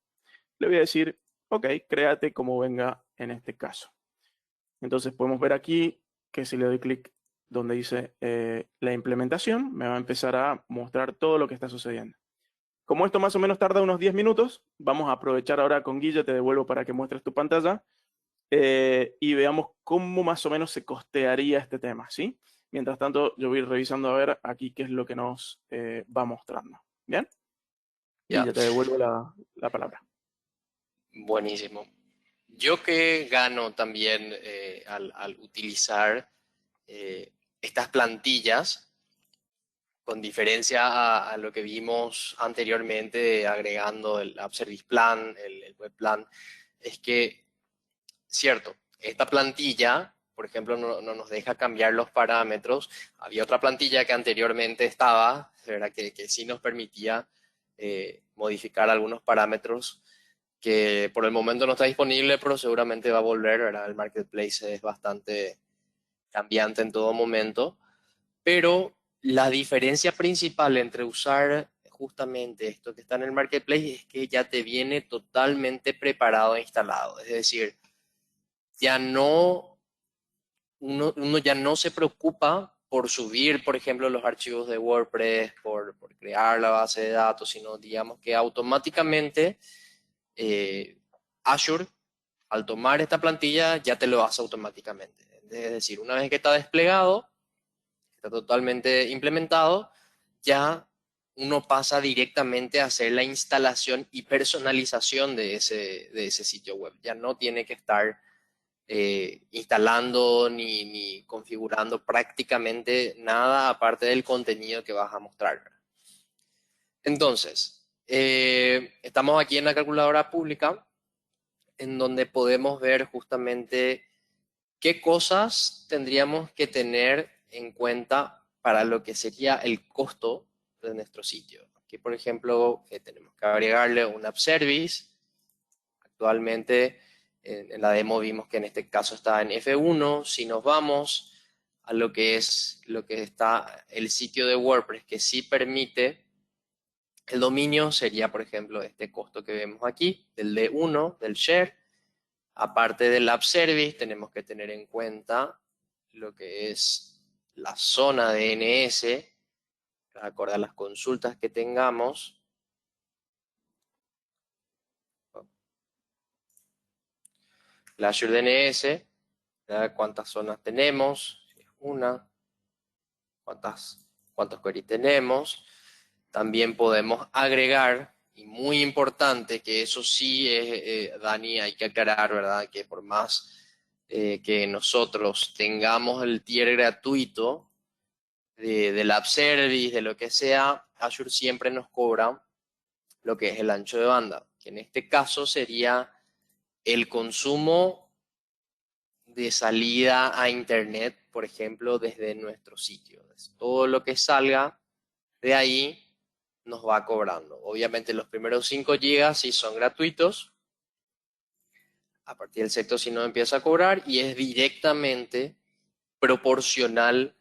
Le voy a decir, ok, créate como venga en este caso. Entonces podemos ver aquí que si le doy clic donde dice la implementación, me va a empezar a mostrar todo lo que está sucediendo. Como esto más o menos tarda unos 10 minutos, vamos a aprovechar ahora con Guille, te devuelvo para que muestres tu pantalla y veamos cómo más o menos se costearía este tema, ¿sí? Mientras tanto, yo voy revisando a ver aquí qué es lo que nos va mostrando. ¿Bien? Ya, Guille, te devuelvo la palabra. buenísimo. Yo que gano también al utilizar estas plantillas, con diferencia a lo que vimos anteriormente, agregando el App Service Plan, el Web Plan, es que, cierto, esta plantilla, por ejemplo, no nos deja cambiar los parámetros. Había otra plantilla que anteriormente estaba, ¿verdad? Que sí nos permitía modificar algunos parámetros que por el momento no está disponible, pero seguramente va a volver, ¿verdad? El marketplace es bastante cambiante en todo momento, pero la diferencia principal entre usar justamente esto que está en el marketplace es que ya te viene totalmente preparado e instalado. Es decir, ya no, uno ya no se preocupa por subir, por ejemplo, los archivos de WordPress, por crear la base de datos, sino digamos que automáticamente Azure, al tomar esta plantilla, ya te lo hace automáticamente. Es decir, una vez que está desplegado, está totalmente implementado, ya uno pasa directamente a hacer la instalación y personalización de ese sitio web. Ya no tiene que estar instalando ni configurando prácticamente nada aparte del contenido que vas a mostrar. Entonces, estamos aquí en la calculadora pública, en donde podemos ver justamente qué cosas tendríamos que tener en cuenta para lo que sería el costo de nuestro sitio. Aquí, por ejemplo, tenemos que agregarle un app service. Actualmente, en la demo vimos que en este caso está en F1. Si nos vamos a lo que está el sitio de WordPress, que sí permite el dominio, sería, por ejemplo, este costo que vemos aquí, del D1, del share. Aparte del App Service, tenemos que tener en cuenta lo que es la zona DNS, acorde a las consultas que tengamos. La Azure DNS, ¿verdad? Cuántas zonas tenemos, si es una, cuántos queries tenemos. También podemos agregar, y muy importante, que eso sí es, Dani, hay que aclarar, ¿verdad? Que por más que nosotros tengamos el tier gratuito del App Service, de lo que sea, Azure siempre nos cobra lo que es el ancho de banda, que en este caso sería el consumo de salida a Internet, por ejemplo, desde nuestro sitio. Todo lo que salga de ahí nos va cobrando. Obviamente los primeros 5 GB sí son gratuitos. A partir del sexto sí nos empieza a cobrar y es directamente proporcional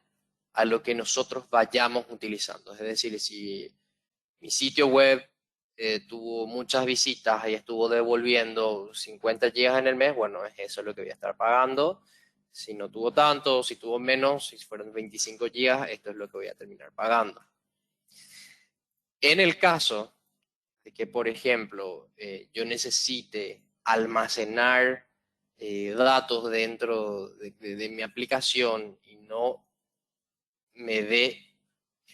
a lo que nosotros vayamos utilizando. Es decir, si mi sitio web tuvo muchas visitas y estuvo devolviendo 50 GB en el mes, bueno, es eso lo que voy a estar pagando. Si no tuvo tanto, si tuvo menos, si fueron 25 GB, esto es lo que voy a terminar pagando. En el caso de que, por ejemplo, yo necesite almacenar datos dentro de mi aplicación y no me dé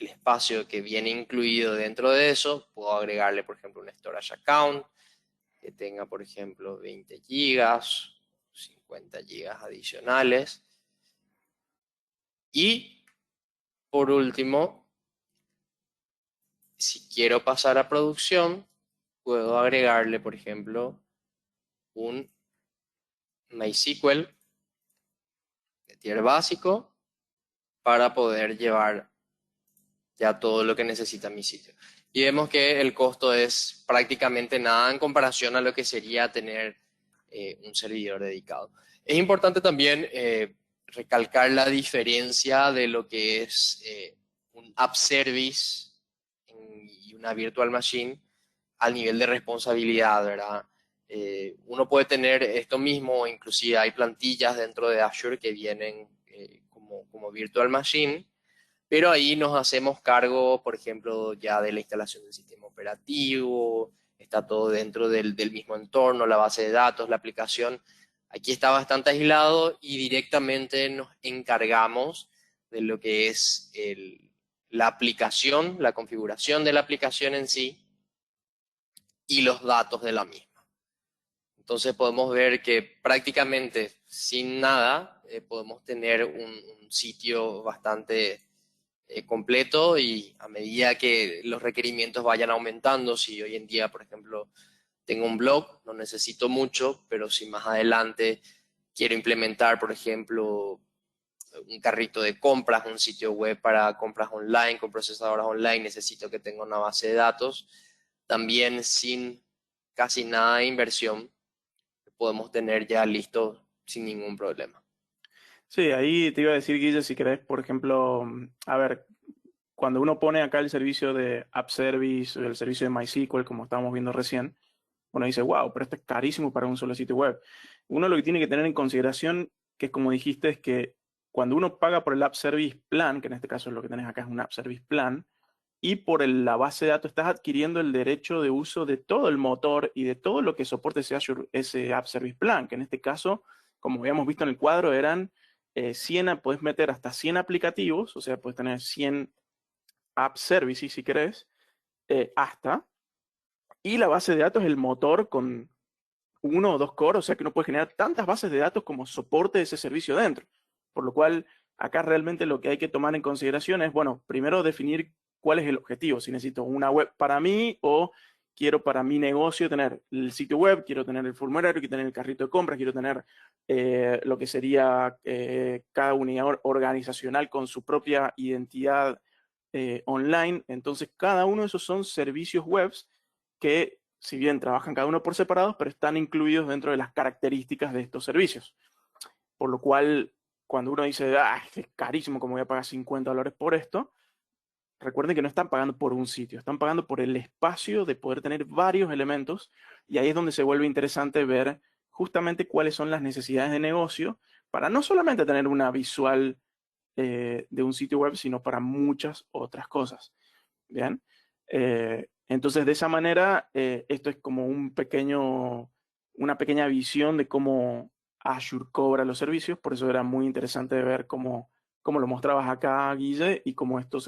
el espacio que viene incluido dentro de eso, puedo agregarle, por ejemplo, un storage account que tenga, por ejemplo, 20 gigas, 50 gigas adicionales. Y, por último, si quiero pasar a producción, puedo agregarle, por ejemplo, un MySQL de tier básico para poder llevar ya todo lo que necesita mi sitio. Y vemos que el costo es prácticamente nada en comparación a lo que sería tener un servidor dedicado. Es importante también recalcar la diferencia de lo que es un app service una virtual machine al nivel de responsabilidad, ¿verdad? Uno puede tener esto mismo, inclusive hay plantillas dentro de Azure que vienen como virtual machine, pero ahí nos hacemos cargo, por ejemplo, ya de la instalación del sistema operativo, está todo dentro del mismo entorno, la base de datos, la aplicación. Aquí está bastante aislado y directamente nos encargamos de lo que es la aplicación, la configuración de la aplicación en sí y los datos de la misma. Entonces podemos ver que prácticamente sin nada podemos tener un sitio bastante completo, y a medida que los requerimientos vayan aumentando, si hoy en día, por ejemplo, tengo un blog, no necesito mucho, pero si más adelante quiero implementar, por ejemplo, un carrito de compras, un sitio web para compras online, con procesadoras online, necesito que tenga una base de datos. También sin casi nada de inversión, podemos tener ya listo sin ningún problema. Sí, ahí te iba a decir, Guille, si querés, por ejemplo, a ver, cuando uno pone acá el servicio de App Service, el servicio de MySQL, como estábamos viendo recién, uno dice, wow, pero esto es carísimo para un solo sitio web. Uno lo que tiene que tener en consideración, que es como dijiste, es que cuando uno paga por el App Service Plan, que en este caso es lo que tenés acá, es un App Service Plan, y por la base de datos estás adquiriendo el derecho de uso de todo el motor y de todo lo que soporte ese App Service Plan, que en este caso, como habíamos visto en el cuadro, eran 100, puedes meter hasta 100 aplicativos, o sea, puedes tener 100 App Services si querés, hasta, y la base de datos es el motor con uno o dos cores, o sea que uno puede generar tantas bases de datos como soporte ese servicio dentro. Por lo cual, acá realmente lo que hay que tomar en consideración es, bueno, primero definir cuál es el objetivo. Si necesito una web para mí o quiero para mi negocio tener el sitio web, quiero tener el formulario, quiero tener el carrito de compras, quiero tener lo que sería cada unidad organizacional con su propia identidad online. Entonces, cada uno de esos son servicios webs que, si bien trabajan cada uno por separados, pero están incluidos dentro de las características de estos servicios. Por lo cual, cuando uno dice, es carísimo, como voy a pagar $50 por esto, recuerden que no están pagando por un sitio, están pagando por el espacio de poder tener varios elementos, y ahí es donde se vuelve interesante ver justamente cuáles son las necesidades de negocio para no solamente tener una visual de un sitio web, sino para muchas otras cosas. Bien. Entonces, de esa manera, esto es como una pequeña visión de cómo Azure cobra los servicios. Por eso era muy interesante ver cómo lo mostrabas acá, Guille, y cómo esto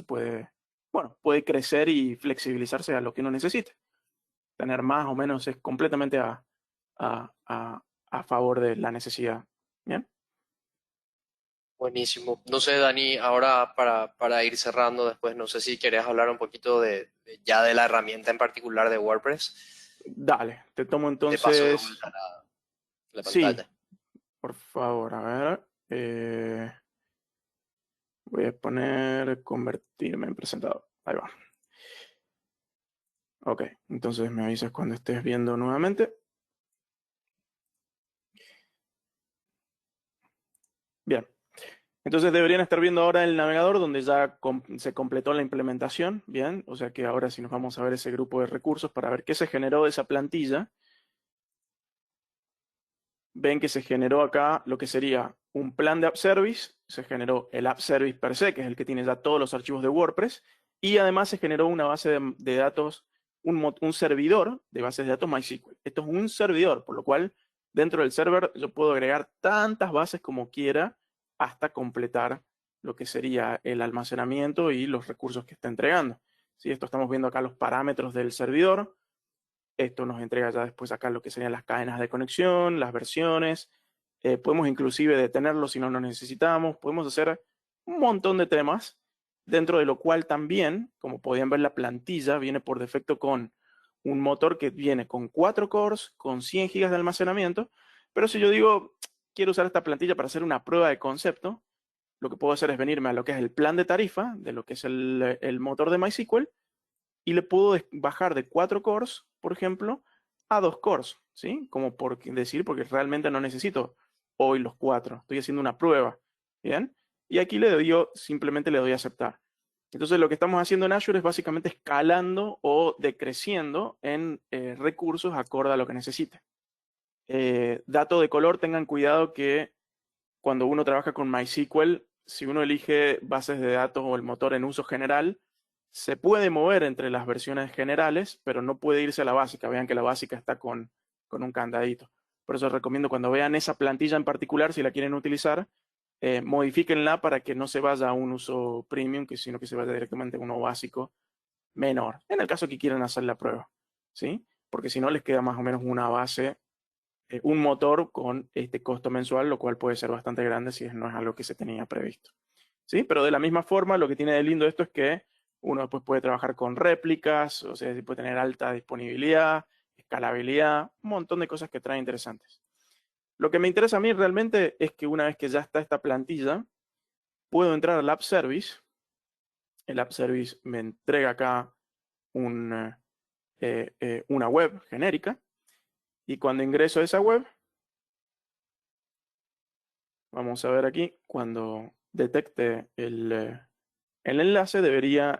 puede crecer y flexibilizarse a lo que uno necesite. Tener más o menos es completamente a favor de la necesidad. Bien. Buenísimo. No sé, Dani, ahora para ir cerrando después, no sé si querés hablar un poquito ya de la herramienta en particular de WordPress. Dale, te tomo Te paso de entonces. vuelta la Sí, pantalla. por favor, a ver. Voy a poner convertirme en presentador. Ahí va. Ok, entonces me avisas cuando estés viendo nuevamente. Bien. Entonces deberían estar viendo ahora el navegador donde ya se completó la implementación. Bien, o sea que ahora sí nos vamos a ver ese grupo de recursos para ver qué se generó de esa plantilla. Ven que se generó acá lo que sería un plan de App Service, se generó el App Service per se, que es el que tiene ya todos los archivos de WordPress, y además se generó una base de datos, un servidor de bases de datos MySQL. Esto es un servidor, por lo cual dentro del server yo puedo agregar tantas bases como quiera hasta completar lo que sería el almacenamiento y los recursos que está entregando. ¿Sí? Esto estamos viendo acá los parámetros del servidor. Esto nos entrega ya después acá lo que serían las cadenas de conexión, las versiones. Podemos inclusive detenerlo si no lo necesitamos. Podemos hacer un montón de temas, dentro de lo cual también, como podían ver, la plantilla viene por defecto con un motor que viene con 4 cores, con 100 GB de almacenamiento. Pero si yo digo, quiero usar esta plantilla para hacer una prueba de concepto, lo que puedo hacer es venirme a lo que es el plan de tarifa, de lo que es el motor de MySQL, y le puedo bajar de 4 cores, por ejemplo, a 2 cores, ¿sí? Como por decir, porque realmente no necesito hoy los 4, estoy haciendo una prueba, ¿bien? Y aquí simplemente le doy a aceptar. Entonces lo que estamos haciendo en Azure es básicamente escalando o decreciendo en recursos acorde a lo que necesite. Dato de color, tengan cuidado que cuando uno trabaja con MySQL, si uno elige bases de datos o el motor en uso general, se puede mover entre las versiones generales, pero no puede irse a la básica. Vean que la básica está con un candadito. Por eso recomiendo cuando vean esa plantilla en particular, si la quieren utilizar, modifíquenla para que no se vaya a un uso premium, sino que se vaya directamente a uno básico menor, en el caso que quieran hacer la prueba, ¿sí? Porque si no les queda más o menos una base, un motor con este costo mensual, lo cual puede ser bastante grande si no es algo que se tenía previsto, ¿sí? Pero de la misma forma, lo que tiene de lindo esto es que uno después puede trabajar con réplicas, o sea, puede tener alta disponibilidad, escalabilidad, un montón de cosas que trae interesantes. Lo que me interesa a mí realmente es que una vez que ya está esta plantilla, puedo entrar al App Service. El App Service me entrega acá una web genérica. Y cuando ingreso a esa web, vamos a ver aquí, cuando detecte el enlace,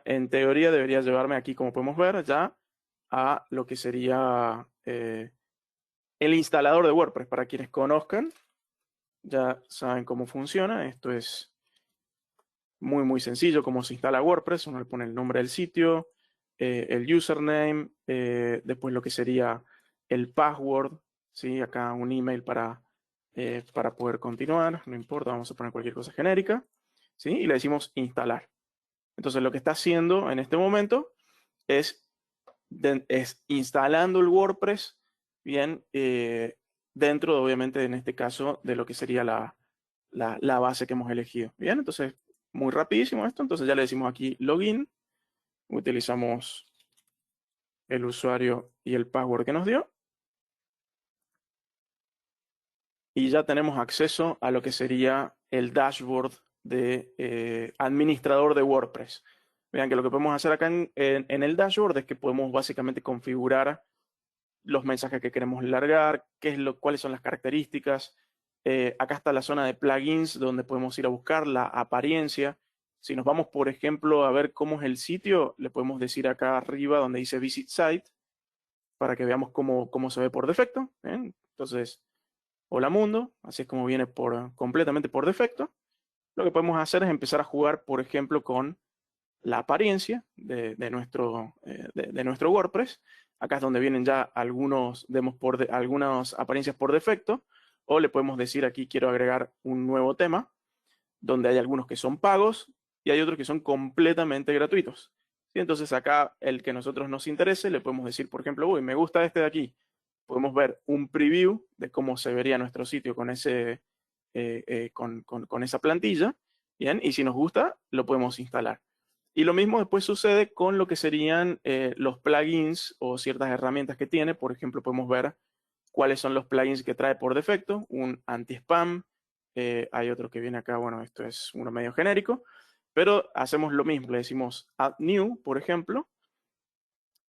en teoría debería llevarme aquí, como podemos ver, ya a lo que sería el instalador de WordPress. Para quienes conozcan, ya saben cómo funciona. Esto es muy, muy sencillo, cómo se instala WordPress. Uno le pone el nombre del sitio, el username, después lo que sería el password, ¿sí? Acá un email para poder continuar, no importa, vamos a poner cualquier cosa genérica, ¿sí? Y le decimos instalar. Entonces lo que está haciendo en este momento es, es instalando el WordPress, bien, dentro, obviamente, en este caso, de lo que sería la base que hemos elegido. Bien, entonces, muy rapidísimo esto. Entonces ya le decimos aquí login, utilizamos el usuario y el password que nos dio. Y ya tenemos acceso a lo que sería el dashboard de administrador de WordPress. Vean que lo que podemos hacer acá en el dashboard es que podemos básicamente configurar los mensajes que queremos largar, cuáles son las características. Acá está la zona de plugins donde podemos ir a buscar la apariencia. Si nos vamos, por ejemplo, a ver cómo es el sitio, le podemos decir acá arriba donde dice Visit Site para que veamos cómo se ve por defecto. ¿Ven? Entonces, hola mundo, así es como viene completamente por defecto. Lo que podemos hacer es empezar a jugar, por ejemplo, con la apariencia de nuestro WordPress. Acá es donde vienen ya algunas apariencias por defecto, o le podemos decir aquí quiero agregar un nuevo tema, donde hay algunos que son pagos y hay otros que son completamente gratuitos. ¿Sí? Entonces acá el que a nosotros nos interese, le podemos decir, por ejemplo, uy, me gusta este de aquí. Podemos ver un preview de cómo se vería nuestro sitio con esa plantilla. Bien, y si nos gusta, lo podemos instalar. Y lo mismo después sucede con lo que serían los plugins o ciertas herramientas que tiene. Por ejemplo, podemos ver cuáles son los plugins que trae por defecto. Un anti-spam. Hay otro que viene acá, bueno, esto es uno medio genérico. Pero hacemos lo mismo. Le decimos add new, por ejemplo.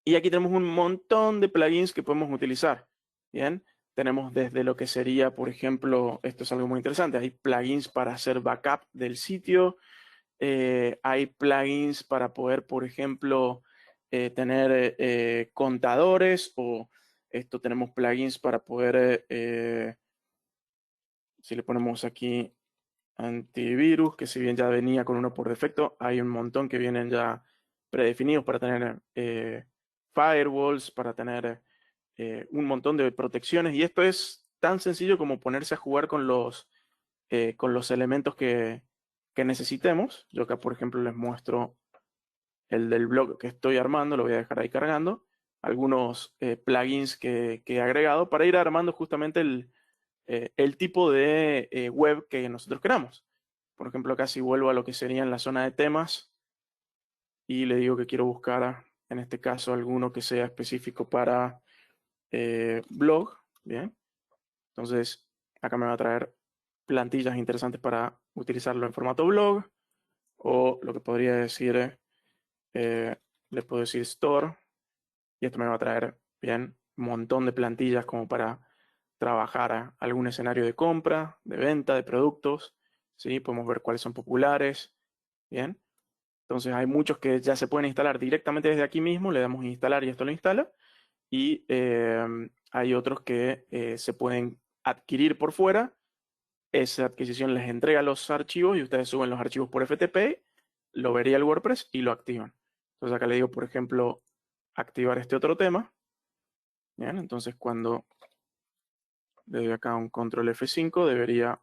Y aquí tenemos un montón de plugins que podemos utilizar. Bien, tenemos desde lo que sería, por ejemplo, esto es algo muy interesante. Hay plugins para hacer backup del sitio. Hay plugins para poder, por ejemplo, tener contadores, o esto tenemos plugins para poder, si le ponemos aquí antivirus, que si bien ya venía con uno por defecto, hay un montón que vienen ya predefinidos para tener firewalls, para tener un montón de protecciones, y esto es tan sencillo como ponerse a jugar con los elementos que necesitemos. Yo acá, por ejemplo, les muestro el del blog que estoy armando, lo voy a dejar ahí cargando, algunos plugins que he agregado para ir armando justamente el tipo de web que nosotros queramos. Por ejemplo, acá si vuelvo a lo que sería en la zona de temas y le digo que quiero buscar, en este caso, alguno que sea específico para blog, bien. Entonces, acá me va a traer plantillas interesantes para utilizarlo en formato blog, o lo que podría decir, le puedo decir store, y esto me va a traer, bien, un montón de plantillas como para trabajar a algún escenario de compra, de venta, de productos, ¿sí? Podemos ver cuáles son populares, bien. Entonces hay muchos que ya se pueden instalar directamente desde aquí mismo, le damos instalar y esto lo instala. Y hay otros que se pueden adquirir por fuera. Esa adquisición les entrega los archivos y ustedes suben los archivos por FTP, lo vería el WordPress y lo activan. Entonces acá le digo, por ejemplo, activar este otro tema. Bien, entonces cuando le doy acá un control F5 debería,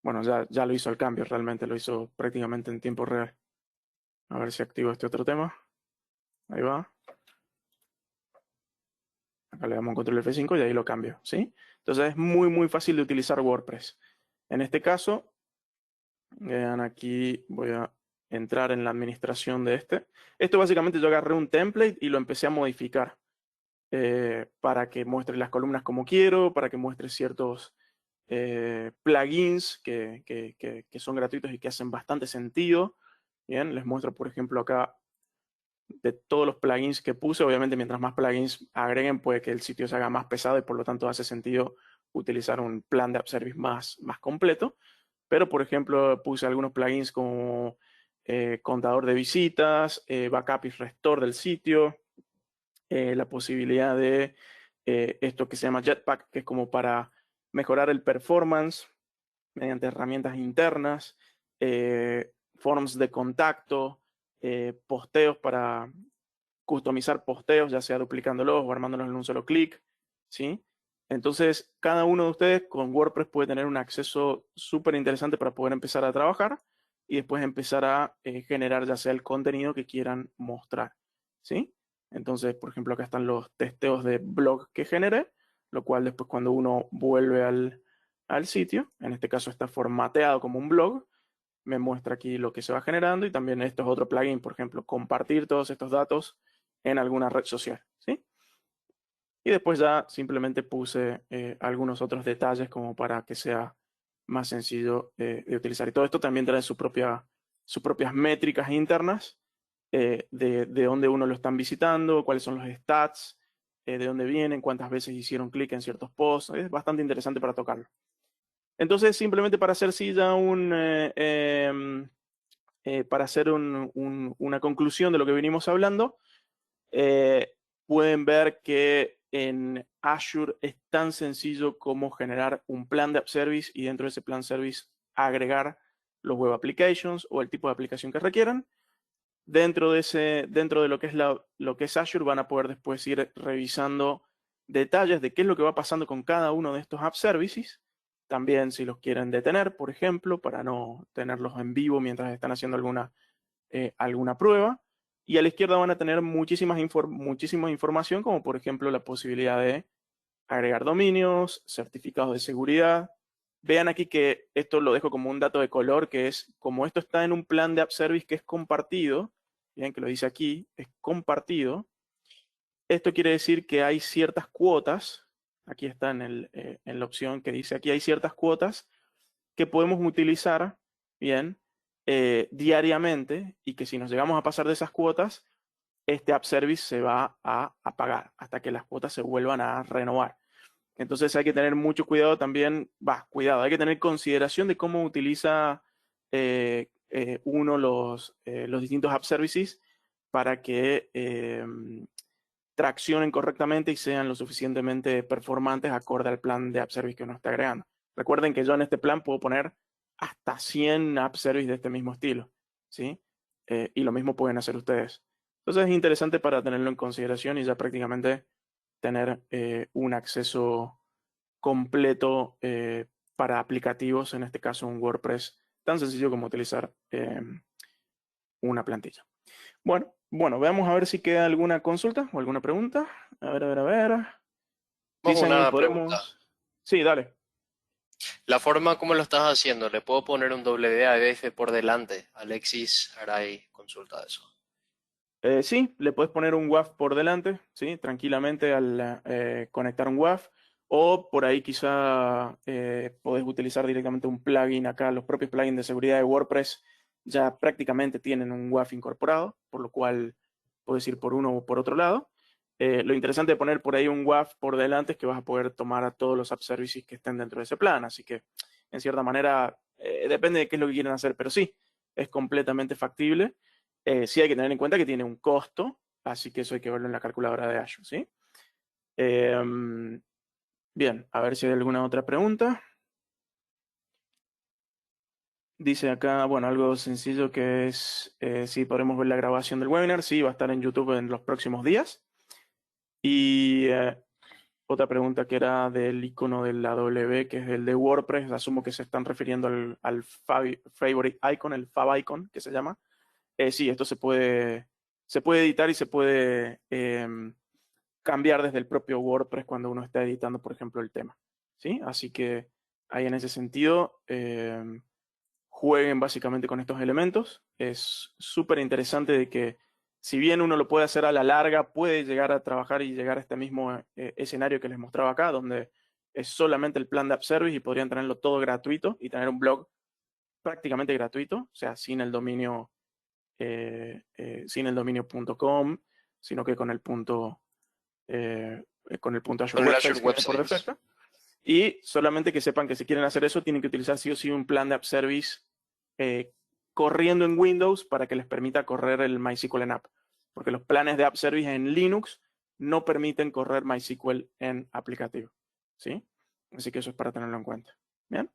bueno, ya lo hizo el cambio, realmente lo hizo prácticamente en tiempo real. A ver si activo este otro tema. Ahí va. Acá le damos un control F5 y ahí lo cambio, ¿sí? Entonces es muy fácil de utilizar WordPress. En este caso, vean aquí, voy a entrar en la administración de este. Esto básicamente yo agarré un template y lo empecé a modificar para que muestre las columnas como quiero, para que muestre ciertos plugins que son gratuitos y que hacen bastante sentido. Bien, les muestro, por ejemplo, acá de todos los plugins que puse. Obviamente, mientras más plugins agreguen, puede que el sitio se haga más pesado y por lo tanto hace sentido utilizar un plan de app service más completo. Pero, por ejemplo, puse algunos plugins como contador de visitas, backup y restore del sitio, la posibilidad de esto que se llama Jetpack, que es como para mejorar el performance mediante herramientas internas, forms de contacto, posteos para customizar posteos, ya sea duplicándolos o armándolos en un solo clic, ¿sí? Entonces, cada uno de ustedes con WordPress puede tener un acceso súper interesante para poder empezar a trabajar y después empezar a generar ya sea el contenido que quieran mostrar, ¿sí? Entonces, por ejemplo, acá están los testeos de blog que generé, lo cual después cuando uno vuelve al sitio, en este caso está formateado como un blog, me muestra aquí lo que se va generando y también esto es otro plugin, por ejemplo, compartir todos estos datos en alguna red social, ¿sí? Y después ya simplemente puse algunos otros detalles como para que sea más sencillo de utilizar. Y todo esto también trae sus propias métricas internas de dónde uno lo están visitando, cuáles son los stats, de dónde vienen, cuántas veces hicieron clic en ciertos posts. Es bastante interesante para tocarlo. Entonces, simplemente para hacer sí ya para hacer una conclusión de lo que venimos hablando, pueden ver que en Azure es tan sencillo como generar un plan de app service y dentro de ese plan service agregar los web applications o el tipo de aplicación que requieran. Dentro de lo que es Azure van a poder después ir revisando detalles de qué es lo que va pasando con cada uno de estos app services. También si los quieren detener, por ejemplo, para no tenerlos en vivo mientras están haciendo alguna prueba. Y a la izquierda van a tener muchísima información, como por ejemplo la posibilidad de agregar dominios, certificados de seguridad. Vean aquí que esto lo dejo como un dato de color, que es como esto está en un plan de app service que es compartido, bien que lo dice aquí, es compartido. Esto quiere decir que hay ciertas cuotas, aquí está en la opción que dice aquí hay ciertas cuotas que podemos utilizar, bien, diariamente y que si nos llegamos a pasar de esas cuotas, este app service se va a apagar hasta que las cuotas se vuelvan a renovar. Entonces hay que tener mucho cuidado también, hay que tener consideración de cómo utiliza uno los distintos app services para que traccionen correctamente y sean lo suficientemente performantes acorde al plan de app service que uno está agregando. Recuerden que yo en este plan puedo poner hasta 100 app service de este mismo estilo, ¿sí? Y lo mismo pueden hacer ustedes. Entonces es interesante para tenerlo en consideración y ya prácticamente tener un acceso completo para aplicativos, en este caso un WordPress tan sencillo como utilizar una plantilla. Bueno, veamos a ver si queda alguna consulta o alguna pregunta. A ver. Tengo Dicen, una pregunta. podemos... Sí, dale. La forma como lo estás haciendo, ¿le puedo poner un WAF por delante? Alexis Aray consulta eso. Sí, le puedes poner un WAF por delante, ¿sí? Tranquilamente al conectar un WAF. O por ahí quizá podés utilizar directamente un plugin acá. Los propios plugins de seguridad de WordPress ya prácticamente tienen un WAF incorporado, por lo cual puedes ir por uno o por otro lado. Lo interesante de poner por ahí un WAF por delante es que vas a poder tomar a todos los app services que estén dentro de ese plan. Así que, en cierta manera, depende de qué es lo que quieran hacer, pero sí, es completamente factible. Sí hay que tener en cuenta que tiene un costo, así que eso hay que verlo en la calculadora de Azure, ¿sí? Bien, a ver si hay alguna otra pregunta. Dice acá, bueno, algo sencillo que es si podremos ver la grabación del webinar. Sí, va a estar en YouTube en los próximos días. Y otra pregunta que era del icono de la W, que es el de WordPress. Asumo que se están refiriendo al favorite icon, el fav icon que se llama. Sí, esto se puede editar y se puede cambiar desde el propio WordPress cuando uno está editando, por ejemplo, el tema, ¿sí? Así que ahí en ese sentido, jueguen básicamente con estos elementos. Es súper interesante de que si bien uno lo puede hacer a la larga, puede llegar a trabajar y llegar a este mismo escenario que les mostraba acá, donde es solamente el plan de App Service y podrían tenerlo todo gratuito y tener un blog prácticamente gratuito, o sea, sin el dominio .com, sino que con el punto Azure Con el Websites Azure que viene por Websites. defecto. Y solamente que sepan que si quieren hacer eso, tienen que utilizar sí o sí un plan de App Service corriendo en Windows para que les permita correr el MySQL en App. Porque los planes de App Service en Linux no permiten correr MySQL en aplicativo, ¿sí? Así que eso es para tenerlo en cuenta. ¿Bien?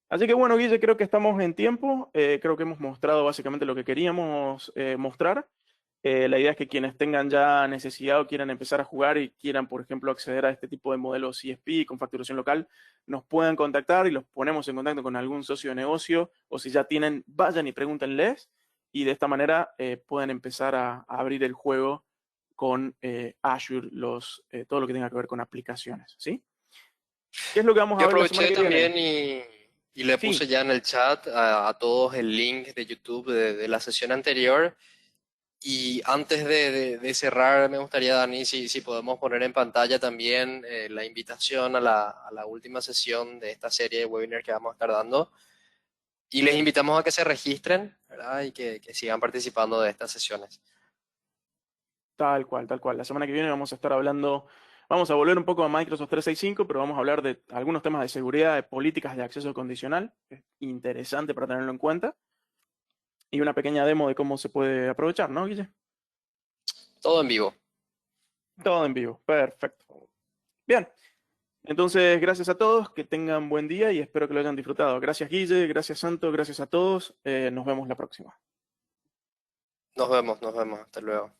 Así que bueno, Guille, creo que estamos en tiempo. Creo que hemos mostrado básicamente lo que queríamos mostrar. La idea es que quienes tengan ya necesidad o quieran empezar a jugar y quieran, por ejemplo, acceder a este tipo de modelos CSP con facturación local, nos puedan contactar y los ponemos en contacto con algún socio de negocio, o si ya tienen, vayan y pregúntenles, y de esta manera pueden empezar a abrir el juego con Azure, todo lo que tenga que ver con aplicaciones, ¿sí? ¿Qué es lo que vamos Yo a ver la semana aproveché que también viene? y le puse Sí, ya en el chat a todos el link de YouTube de la sesión anterior. Y antes de cerrar, me gustaría, Dani, si podemos poner en pantalla también la invitación a la última sesión de esta serie de webinars que vamos a estar dando. Y les bien. invitamos a que se registren, ¿verdad? Y que sigan participando de estas sesiones. Tal cual, tal cual. La semana que viene vamos a estar hablando, vamos a volver un poco a Microsoft 365, pero vamos a hablar de algunos temas de seguridad, de políticas de acceso condicional. Es interesante para tenerlo en cuenta. Y una pequeña demo de cómo se puede aprovechar, ¿no, Guille? Todo en vivo. Todo en vivo. Perfecto. Bien. Entonces, gracias a todos, que tengan buen día y espero que lo hayan disfrutado. Gracias, Guille, gracias, Santo, gracias a todos. Nos vemos la próxima. Nos vemos, hasta luego.